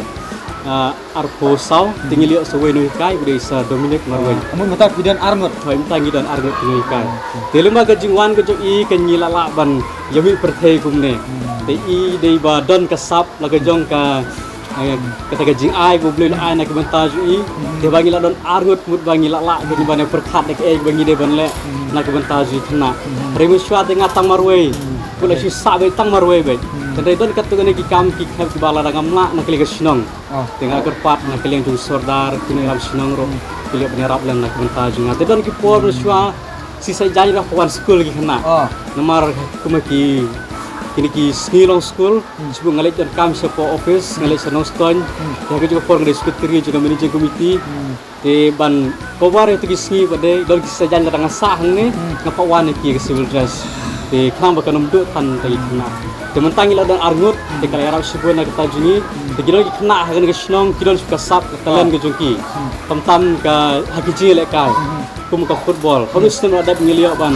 arpo sau tinggi liok sewai nuikai bude isa Dominic Marwen. Amun mata kidan arngot. Thoi mtangi dan arngot nuikai. Te lembaga jingwan ke jo i ke nyila la ban yami perthei kumne. Te i dei ba don kasap la ke jong ka kata ke jing ai bu blui ai na ke banta ju i te bangi la don arngot mut bangi la ke ni bane perkhat ke bangi de ban le na ke banta ju thna. Remu shwa te ngatang marwe. Kula si sa be tang marwe be. Tendai don kat tu ki kam ki khap ki bala rangam la na kele ke sinong. Tengah kerpat nak kalian jung sordar kini ram sinong ro kalian penyerap lan nak benta junga te don ki por ruswa sisa janji lah pawan school ki kena nomor kumaki kini ki ngilong school sebelum ngalik dan kam sepo office ngalik senong stone ya ke juga por ngade secretary juga managing committee te ban kowar itu ki sngi bade don ki sisa janji dengan sah ni ngapawan ki civil dress te kam bakan umdu tan tadi kena tementangi la dan arngut te kala yarau sebun nak kita juni te kidon ki kena hagan ke snong kidon suka sap ke talen ke jungki tam ka hakiji lek kai kum ka football harus ten ada ngeliok ban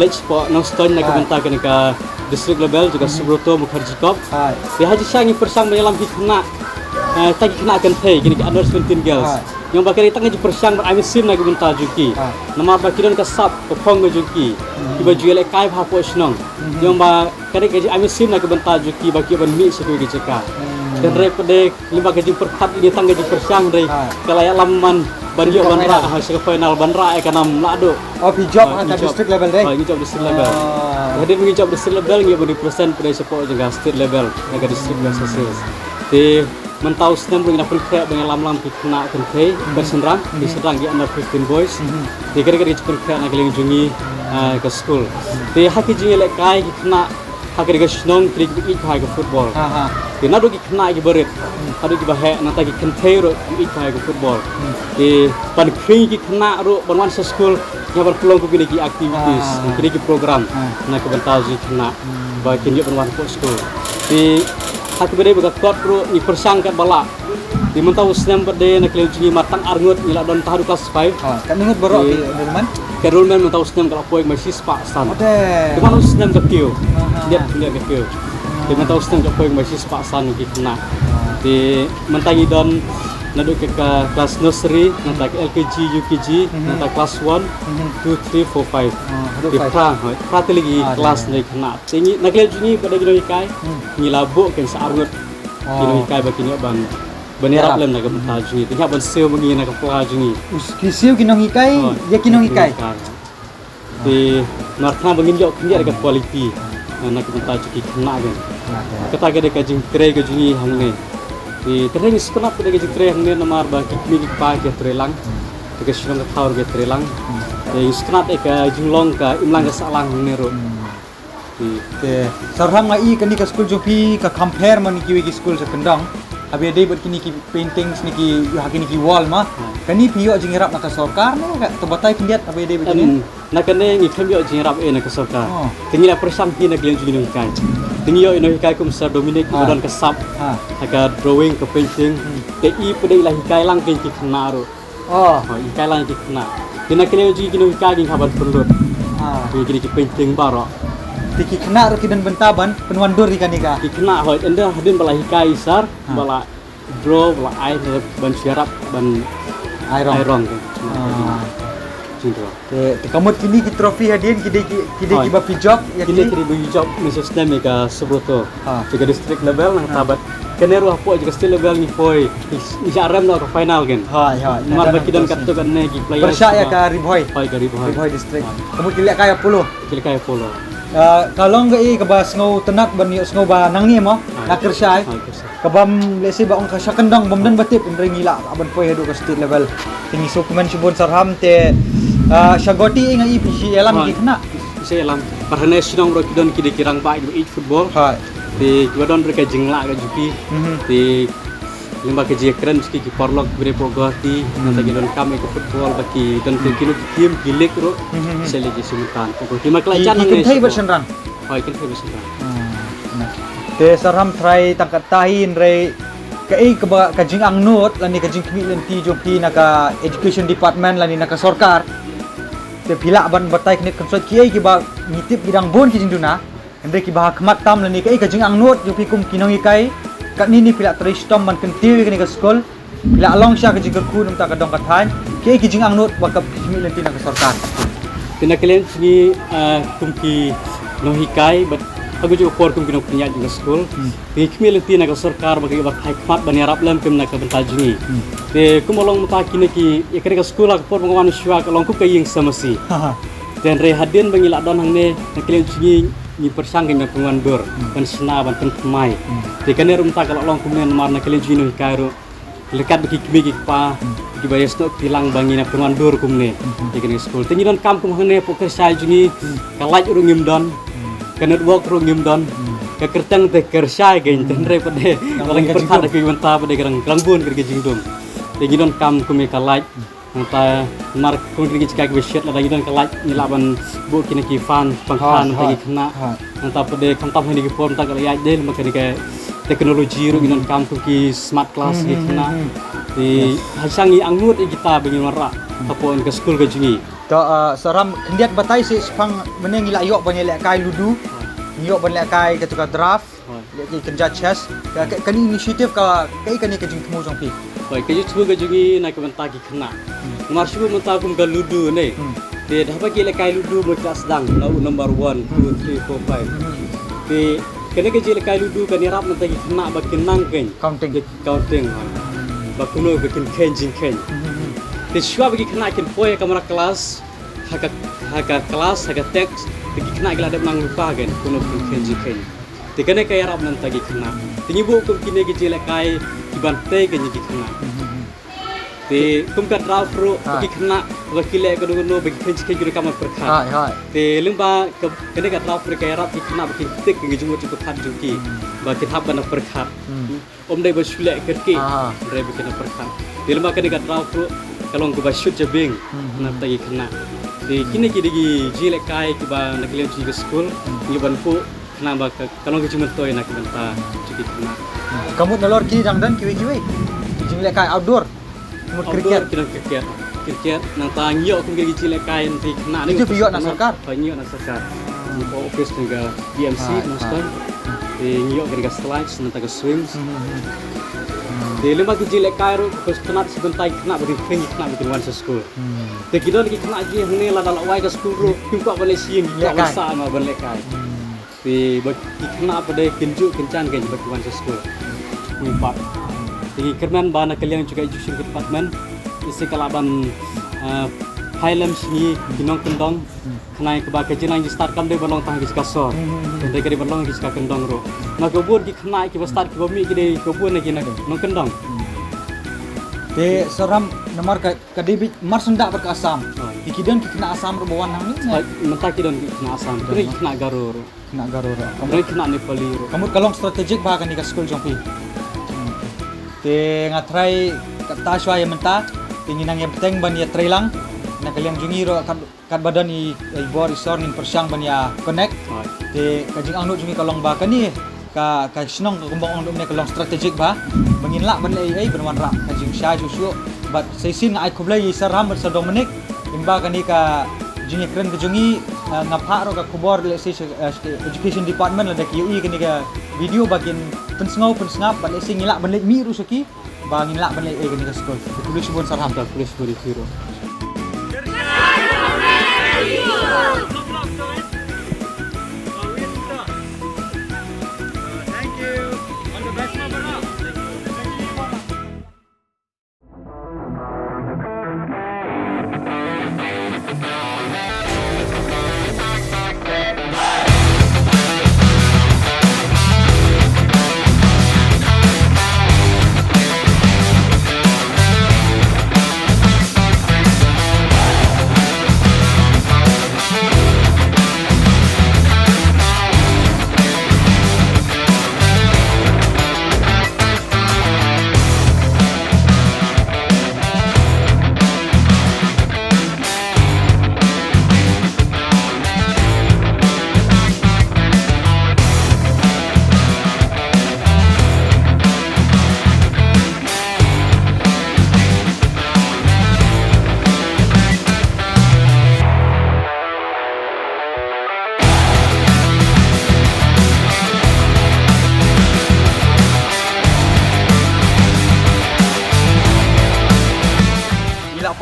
lech po nong stone nak benta ke district level juga Subroto Mukherjee Cup te haji sangi persang menyelam ki kena tagi kena kan thei kini ke under 17 girls yang bakal ditang je persang ber sim nak benta juki nama bakidon ka sap ko phong ke jungki ki baju lek kai pha po snong yang ba kare ke sim nak benta juki baki ban mi sekui ke ceka dan repede limba gaji perkat ini tang gaji persang dai kalaya lamman banjo banra hasil final banra kanam lado job at district level dai job district level jadi mengi job district level ngi beri persen pada support juga state level negara district sales di mentau senam dengan perkaya dengan lam kena kentai bersenrang di sedang di under 15 boys di kira-kira perkaya nak keling jungi ke school di haki jingi lek kai kena hakari ga snong kri ki khai ga football ha ti nadu ki khna ki berit adu ki bahe na ta ki kentero ki khai ga football ti pan kri ki khna ro banwan sa school nya ban pelong ku ki activities kri ki program na ka bantaw ji khna ba kin yo banwan ko school ti hakari ba kot ro ni persang ka bala di mentau snem berde na kleu ji matang arngut ni la don tahadu kelas 5 kan nungut borok di Derman Kerulmen mentau snem kalau poik masih spak san ode di mana snem ke kio dia ke kio di mentau snem ke poik masih spak san ki kena di mentangi don nadu ke kelas nursery nanti ke LKG UKG nanti kelas 1 2 3 4 5 di pra lagi kelas ni kena tinggi nak kleu ji pada gino ikai ni labuk kan saarngut gino ikai bagi ni bang Benerap lem nak bertajuk ni, tengah bersih mengi nak pelaju ni. Kisiu kinong ikai, ya kinong ikai. Di markna bengin jauh kerja dekat kualiti, nak bertajuk kena kan. Kata kita dekat jeng tray ke jungi hang ni. Di tray ni sekenap dekat jeng tray hang ni namar bagi kami pagi ke tray lang, dekat sinong ke thawar ke tray lang. Di sekenap dekat jeng long ke imlang ke salang hang ni ro. Di sarham ngai kani ke school jopi ke compare man kiwi ke school sekendang. Abi ada buat kini ki paintings ni ki hakini ki wall mah. Kani piyo jing irap nak sarkar no ka tebatai kindiat abi ada begini. Nak kene ngi kembio jing irap nak sarkar. Tinggi la persam ki nak lian jing kai. Tinggi yo ino kai kum sar Dominic don ke sap. Haka drawing ke painting. TI pudai lah kai lang ki kena ro. Oh, kai lang ki kena. Kena kene jing kino kai ging habat perlu. Kini ki painting baro. Tiki kena ro kidan bentaban penwandur di kanika. Ki kena hoi enda hadin bala hikai sar bala draw bala ai ban siarap ban iron kan. Cinta. Te kamut kini ki trofi hadin kide ki bapi job ya kini kini job Mrs. Nemika sebroto. Juga district level nang tabat. Kene ruah po juga still level ni poi. Isyaram no ke final kan. Hai. Mar bakidan katto kan ne ki player. Persya ya ka Riboy. Hai ka Riboy. Riboy district. Kamut kilek kaya 10. Kilek kaya 10. Kalau ngai ke bas ngau tenat ban ngau ba nangi mo nakir syai kabam lesi ba ong ka sakendang bomdan batip indre ngila aban poi hadu ka state level tingi sukumen sibun sarham te syagoti ngai PC elam ki kena PC elam parhane sinong ro kidon ki dikirang ba i football hai ti kidon reka jingla ka jupi ti limba ke jekran ski ki porlok bre pogati nanti kidon kami ke football baki dan kinu tim gilik ro selegi sumutan ko ti maklacan nang ni version rang hai kin version rang te sarham try tangkat tahin re kai ka jing ang not lani ka jing kmi lenti jopi naka education department lani naka sarkar te pila ban batai kne konsot kiai ki ba ngitip bidang bon ki jing duna endre ki ba khmat tam lani kai ka jing ang not jopi kum kinong ikai kat ni pila tristom man kentiu kini ke school pila along sya ke jing ku num ta ka dong kathan kiai ki jing ang not ba ka kmi lenti naka sarkar tina kalian sini kumki nohikai but aku juga por kum kinong punya juga school ni kmi lenti naka sarkar bagi ba khmat baniarap lam kum naka bentajni te kumolong muta kini ki ikare ka school ak por mangwan syua ka long ku kaying samasi dan re hadin bangila don hang ne kalian sini ni persang dengan pengandur kan sena ban kan mai te kan rum ta kalau long kumnen marna kalian sini kairo lekat bagi kmi pa di bayas no tilang bangina pengandur kumne ikane school tingi don kam kum hang ne poker sai jini kalaj urungim don kan network urungim don ka kertang te kersai gen tenre pade orang perkara ke menta pade gerang bun kerja jingdom tingi don kam kumi kalaj nanta mar kum kerja cakap beset la don kalaj nilaban bu kini ki fan pangkan lagi kena nanta pade kantam ni ki pon ta kalaj del maka ni teknologi ru ginon kam ki smart class ki kena di hasangi angnut kita bengin wara apon ke school ke jungi to saram kendiat batai si sepang meneng ila yok banyak kai ludu yok banyak kai ke tukar draft ki kerja chess kani inisiatif ka kai kani ke jing temu jong pi baik ke jing ke jungi nak benta ki kena mar shu menta kum ke ludu ne de dah bagi le kai ludu mo kelas sedang number 1 2 3 4 5 de kena ke jile kai ludu kan irap nanti kena bakenang ken counting bakuno bikin kenjing ken de shua bagi kena ken poe kamera kelas haka kelas haka teks bagi kena gila ada menang lupa kan kuno bikin kenjing ken de kena kai irap nanti kena tingi bu kum kini ke jile kai dibantai kan jadi kena Te kumkat rau pro Ah. bagi kena bagi lek ko no bagi penci ke kamar perkhat. hai Te limba kene kat rau pro kaya rap kena bagi tik ke jumut itu khat juki. Bagi hab bana perkhat. Om dai basulek kerki. Ah. Re bagi na perkhat. Te limba kene kat rau pro kalong ko basut jabing. Na tagi kena. Te kini digi jilek kai ke ba nak liam ci ke school. Ni ban ko kena ba kalong ke jumut toy nak banta juki kena. Kamu nalor ki dang dan kiwi jing lek kai outdoor mut Outdoor cricket kita cricket nang tangyo kung gigi chile kain ti kena Itu piyok na sarkar? Piyok na sarkar. Ni po office nga BMC Ah, master. Ti ngiyok gigi slides nang taga swims. Ti lima gigi chile kai ro kus kena sebentai kena bagi kring kena bagi wan sa school. Ti kido lagi kena gi hne la dal wai ka school ro pimpa bale sieng gi Lek kai. sa ma ban lek kai. Ti bagi kena pada kinju kencan kan bagi wan sa school. Empat. Jadi kerman bana kalian juga education department isi kalaban Highlands ni kinong kendong kenai ke baka jenang start kam de balong tang kis kasor de kari balong kis ka kendong ro na gobur ki kenai ki start ki bomi ki de gobur na ki na nong kendong te seram nomor kadibi mar sendak berke Asam dikidan ki kena Asam ro bawan nang ni mentaki don ki kena asam kini kena garo ro kena garora kini kena nepali ro kamu kalong strategik bahkan ni ka school jongpi te ngatrai kata shwa ya menta tingin nang yang peteng ban ya try lang na kaliang jungi ro kat badan i bor isor ning persyang ban ya connect te kajing ang no jungi kalong bahkan ni ka sinong ka kumbang ang ne kalong strategik ba bangin la ban ai benwan ra kajing sha ju bat seisin ai kublai saram sa Dominic imba kani ka jungi keren ke jungi ngapa ro ka kubor le education department la dak UI kani ka video bagian pensengau pensengap ban sing ngilak ban le mi ru saki bangin la ban le kani ka school tulis bon sarham ta pulis buri hero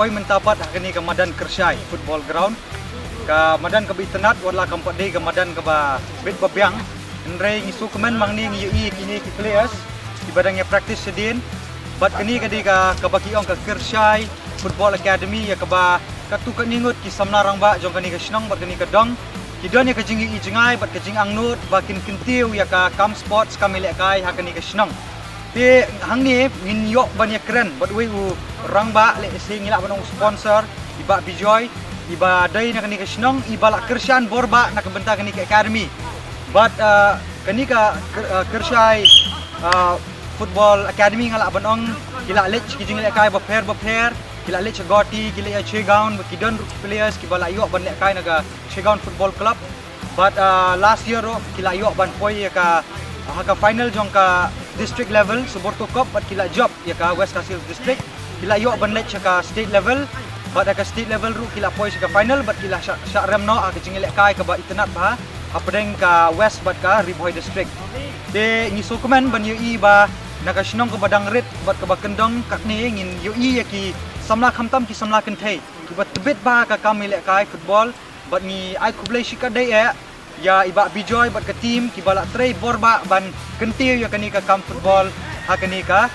Poi mentapat hakani ke Madan Kersyai football ground ka Madan ke Bitenat wala kampat day ke Madan ke ba Bet Babyang enrei ngisu kemen mangni ngi kini ki players di badangnya practice sedin bat kini kadi ka baki ong ke Kersyai football academy ya ke ba katu ka ningut ki samlarang ba jong kani ke Snong bat kani ke Dong kidon ya ke jingi jengai bat ke jing angnut bakin kentiu ya ka Kam Sports kamile kai hakani ke Snong Pi hang ni min yok banyak keren buat we orang ba le sing ngilak banong sponsor iba bijoy iba dai nak ni ke Snong iba la Kersyan borba nak bentak ni ke academy but kani ka Kersyai football academy ngalak banong kila lech ki jingile kai ba pair kila lech goti kila ya chegaun kidon players ki bala yok ban lek kai naga chegaun football club but last year ro kila yok ban poi ka haka final jong ka district level Suborto Cup bat kila job ya ka West Kasil district kila yok ban lech ka state level bat ka state level ru kila poi ka final bat kila syak remno ka jingile kai ka ba Itenat ba apdeng ka West bat ka Riboy district de ngiso komen ban UI ba naka Snong ka badang rit bat ka ba kendong kakni ngin UI ya ki samla khamtam ki samla kenthei ki bat tebet ba ka kamile kai football bat ni ai kublai shika dai ya iba bijoy bat ka team ki bala tray borba ban kentiu ya kani ka kam football ha kani ka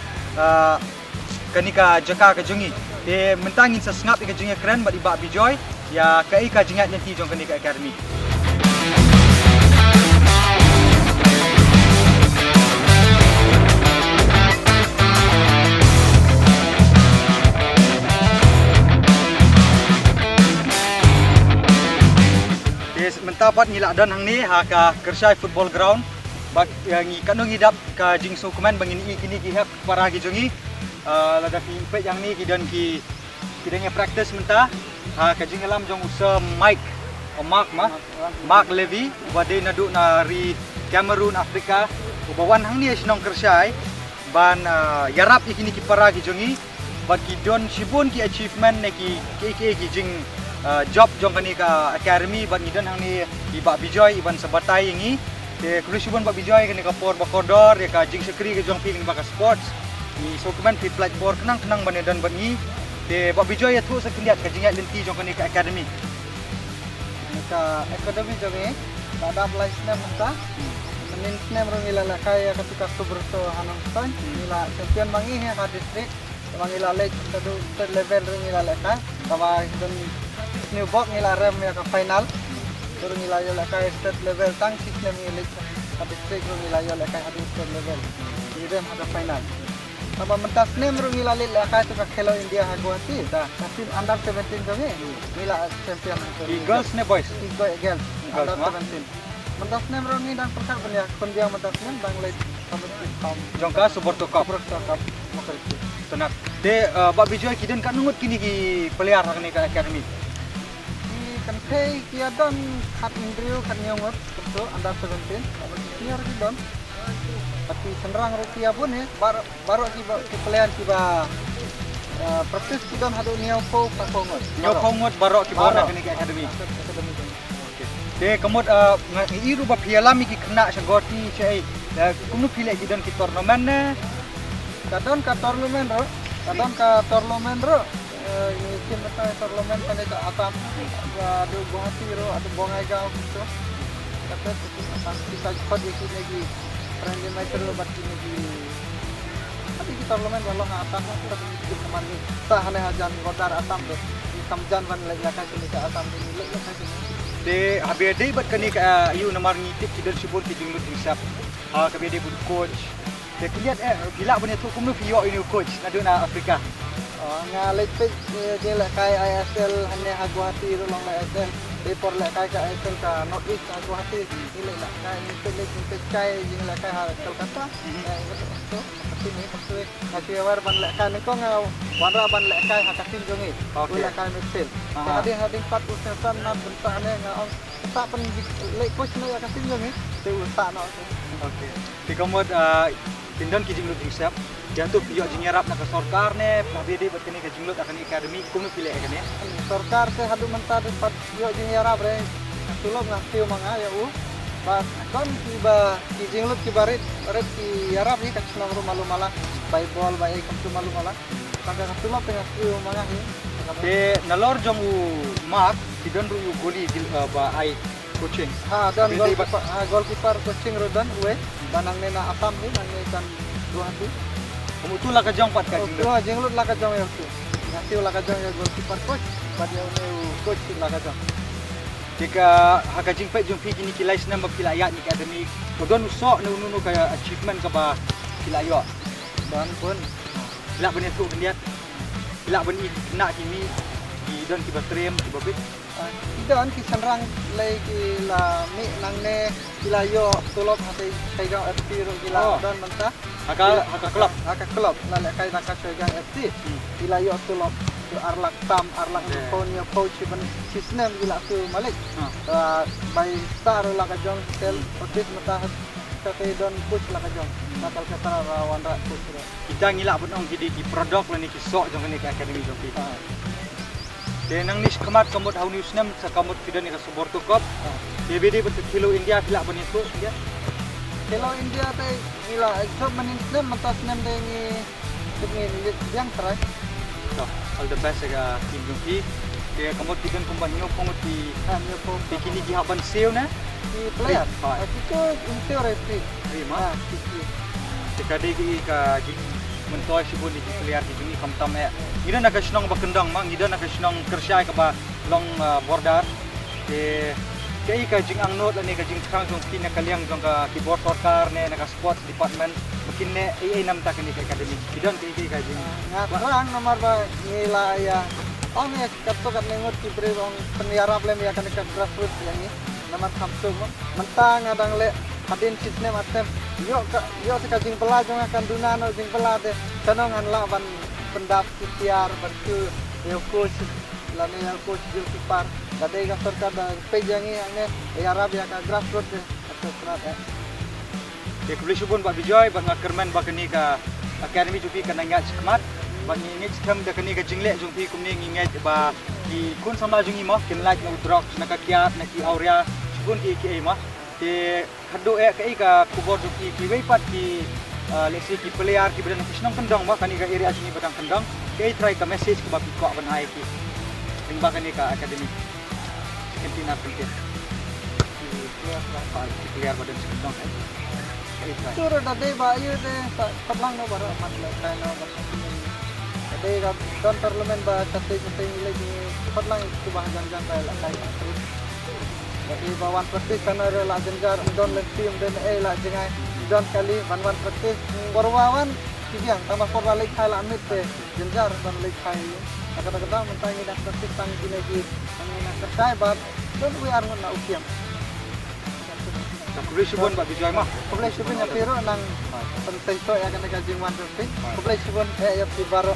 jaka ka jungi de mentangin sa sngap ka jungi keren bat iba bijoy ya kai ka jingat nanti jong kani ka academy Des mentapat ngilak dan hang ni ha ka Kersai Football Ground bag yang kanong hidap ka jing sukuman bangini kini ki hak para ki jongi lada ki pe yang ni ki dan ki kidanya practice menta ha ka jing alam jong usa Mark Levy wade nadu na ri Cameroon Afrika ubawan hang ni sinong Kersai ban yarap ikini ki para ki jongi bag ki don sibun ki achievement ne ki jing job jong kani ka academy ban idan hang ni iba bijoy iban sabatai ingi te kulisibon ba bijoy kani ka por ba kodor ya ka jing sekri ke jong ping ba ka sports ni sokuman pi platform kenang ban dan ban ni te ba bijoy ya thu sakindiat ka jingat lenti jong kani ka academy ka academy jong e ada license menta menin nem rong ila la kaya ketika berto hanong tan ila champion mangi he ka district mangila lek third level rong ila la ka kawa don new box ngila rem ya ka final turun ngila yo la kai state level tang system ngila ka district rong ngila yo la kai adu state level di rem ada final sama mentas nem rong ngila la kai tu ka Khelo India ha Guwahati ta kasin under 17 jong ngila champion girls ne boys girls under 17 mentas nem rong ni dan perkar benya kondiang mentas nem bang lek kompetisi kaum jong ka Suborto Cup makar tenak te ba bijoy kiden kan ngut kini ki player hak ni ka academy kan pay kia don kat indriu kat nyongot betul under 17 apa senior ki don tapi senrang rupiah pun ya baru ki pelayan ki ba praktis ki don hadu nyopo pakongot baro ki bona kini ki academy te kamot iru ba pialami ki kena sagoti sei kunu pile ki don ki tournament ne kadon ka tournament ro ini tim kita parlemen kan itu atam ada Guwahati ro ada Bongaigaon gitu kata itu atas kita cepat itu lagi friendly match ro bat ini di tapi kita parlemen walau atam kita bikin teman ni tak hanya ajan godar atam tu kamjan ban lagi akan ini ke atam ini lagi akan ini de habede bat kani ka yu namar ngitip kidal sibur ki jinglut hisap ha kabede bud coach de kiliat gila punya tu kumnu fiyo ini coach nadu na Afrika nga lepek dia lek kai ISL hanya Guwahati ro long ISL depor lek kai ka ISL ka North East Guwahati ile lek kai ni kai jing lek kai ha Kolkata so sini pasue kasih war ban lek kai ni ko nga wanra ban lek kai ha kasin jongi lek kai mesil hading 4 usahan na bentane nga on tak pen lek coach ni kasin jongi te usaha no okey tikamot tindan ki jinglut hisap jatuh piyo jingarap na ka sarkar ne habede bat kani ka jinglut akan academy kumnu pile kani sarkar ke hadu menta de pat yo jingarap re tulog na tiyo mga ya ba kon kiba ki jinglut ki barit ret ki yarap hi kachnang ro malu mala by ball by kam tu malu mala kaga tulog tengah tiyo mga hi te nalor jong mark tidon ru goli ba ai coaching dan goalkeeper coaching ro dan banang nena atam ni nang ikan Guwahati Kemutulah ka jong pat ka jinglut jinglut la ka jong ya tu ngasih la ka jong ya goalkeeper coach pada coach la ka jong jika haka jing pe jong pi kini kilai senam ba kilayat ni academy kodon usok ne unu kaya achievement ka ba kilayat dan pun la bani tu kendiat la bani kena kimi di don ki batrem ki babit dan ki sanrang lay ki la mi nang ne kilayo tulok hati kaigang FC ro kila dan menta haka club la le kai naka kaigang FC kilayo tulok tu arlak konya coach ban sistem gila tu malik by star la ka jong tel otis mata ka kay don coach la ka jong natal ka tara wanra coach ro kita ngila pun ong ki produk la ni ki sok jong ni ka academy jong pi de nang nis kemat kamut hauni usnam sa kamut kidan ni ka Suborto Cup BBD bet Khelo India pila ban itu dia Khelo India te ila ekso manin nem matas nem de ni yang try all the best ga tim jongki de kamut kidan kumbanyo pongot di kini gi haban seo na di player itu untuk referee terima dekade gi ka mentoy sibun di player di juni kamtam ya ngida nak senang bakendang mang ngida nak senang Kersai ka ba long border de kai ka jing ang not ani ka jing khang jong kin kaliang jong ka keyboard sarkar ne nak sports department makin ne ai nam tak ni ka academy kidan kai ka jing ngang nomor ba nila ya ong ya kapto kan nengot ki bre ong peniara plan ya kan ka grassroots yang ni namat Samsung mentang adang le hadin sisne matem yo se kajing pela jong akan dunano jing pela de sanongan la ban pendap tiar berku yo coach lane yo coach jil kipar dade ga sarkar da pejangi ane arab ya ka grassroots atau krat Dia boleh subun bak bijoy bak ngakerman bak ni ka academy jupi ka nangat skmat bak ngit kam da kani ka jingle jumpi kumni nginget ba ki kun sama jungi mah kin like na drop na ka kiat na ki aurea subun ki mah te hado ka ka kubor jupi ki wei pat ki let's say ki player ki bedan kisnong kendang bah kani ka area jungi badang kendang ke try ka message ke bak ko ban hai ki ring bak kani ka academy kentina penting ki player badan kendang Sure, dade ba yu de padlang no bara matla kain no ba. Dade ga don parliament ba kate lagi padlang itu bah jangan kai la kai. Dade ba wan practice kana re la jangar don le team den la jangai don kali wan practice borwawan kibiang tambah korba le kai la amit te jangar don le kai. Kadang-kadang mentangi dak practice tang lagi tang nak kertai ba don we are na ukiam. Boleh subun bak bijoy mah Kublai subun ya piro nang penting to ya kana kajing wan rupi. Kublai subun ya pibaro.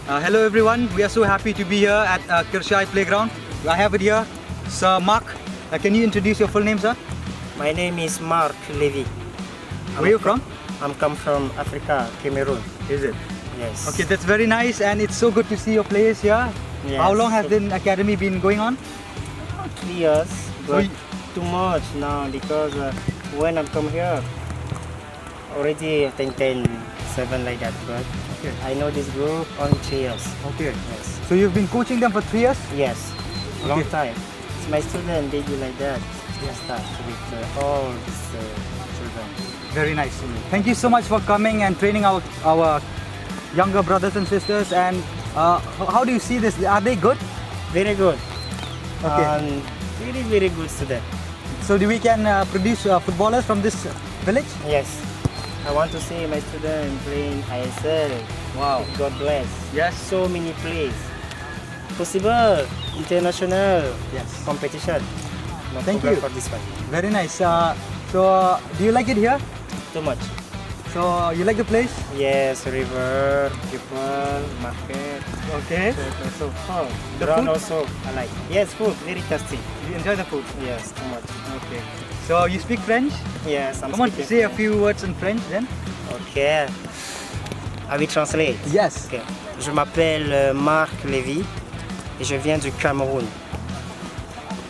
Hello everyone, we are so happy to be here at Kirshai Playground. I have it here, Sir Mark. Can you introduce your full name, sir? My name is Mark Levy. Where are you from? I'm come from Africa, Cameroon. Is it? Yes. Okay, that's very nice and it's so good to see your players here. Yes. How long has the academy been going on? 3 years, but So too much now because when I come here, already I think 10, 7 like that. But Okay. I know this group on 3 years. Okay. Yes. So you've been coaching them for 3 years? Yes. Long Okay. time. It's my student, they do like that. Yes, start with all these children. Very nice. Thank you so much for coming and training our younger brothers and sisters. And how do you see this? Are they good? Very good. Okay. Very, very good student. So we can produce footballers from this village? Yes. I want to see my student playing ISL. Wow. God bless. Yes. So many plays. Possible international Yes. competition. No Thank problem you. for this one. Very nice. So do you like it here? Too much. So you like the place? Yes, river, people, market. Okay. Also, oh, The ground food? also I like. Yes, food very tasty. You enjoy the food? Yes, too much. Okay. So you speak French? Yes, I'm Come on, speaking say a French. few words in French then. Okay. I will translate. Yes. Ok. Je m'appelle Marc Lévy et je viens du Cameroun.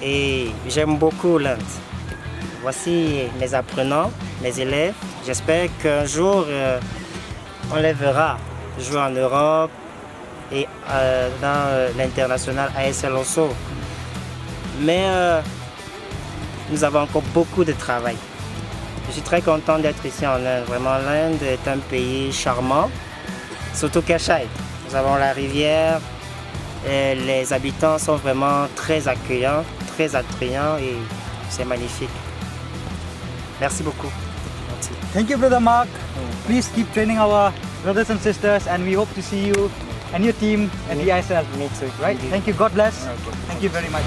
Et j'aime beaucoup l'Inde. Voici mes apprenants, mes élèves. J'espère qu'un jour, on les verra jouer en Europe et dans l'international ASL also. Mais nous avons encore beaucoup de travail. Je suis très content d'être ici en Inde. Vraiment, l'Inde est un pays charmant, surtout Kirshai. Nous avons la rivière, et les habitants sont vraiment très accueillants, très attrayants et c'est magnifique. Merci beaucoup. Merci. Thank you, Brother Mark. Please keep training our brothers and sisters, and we hope to see you and your team at the ISL. Me too. Right? Thank you. God bless. Okay. Thank you very much.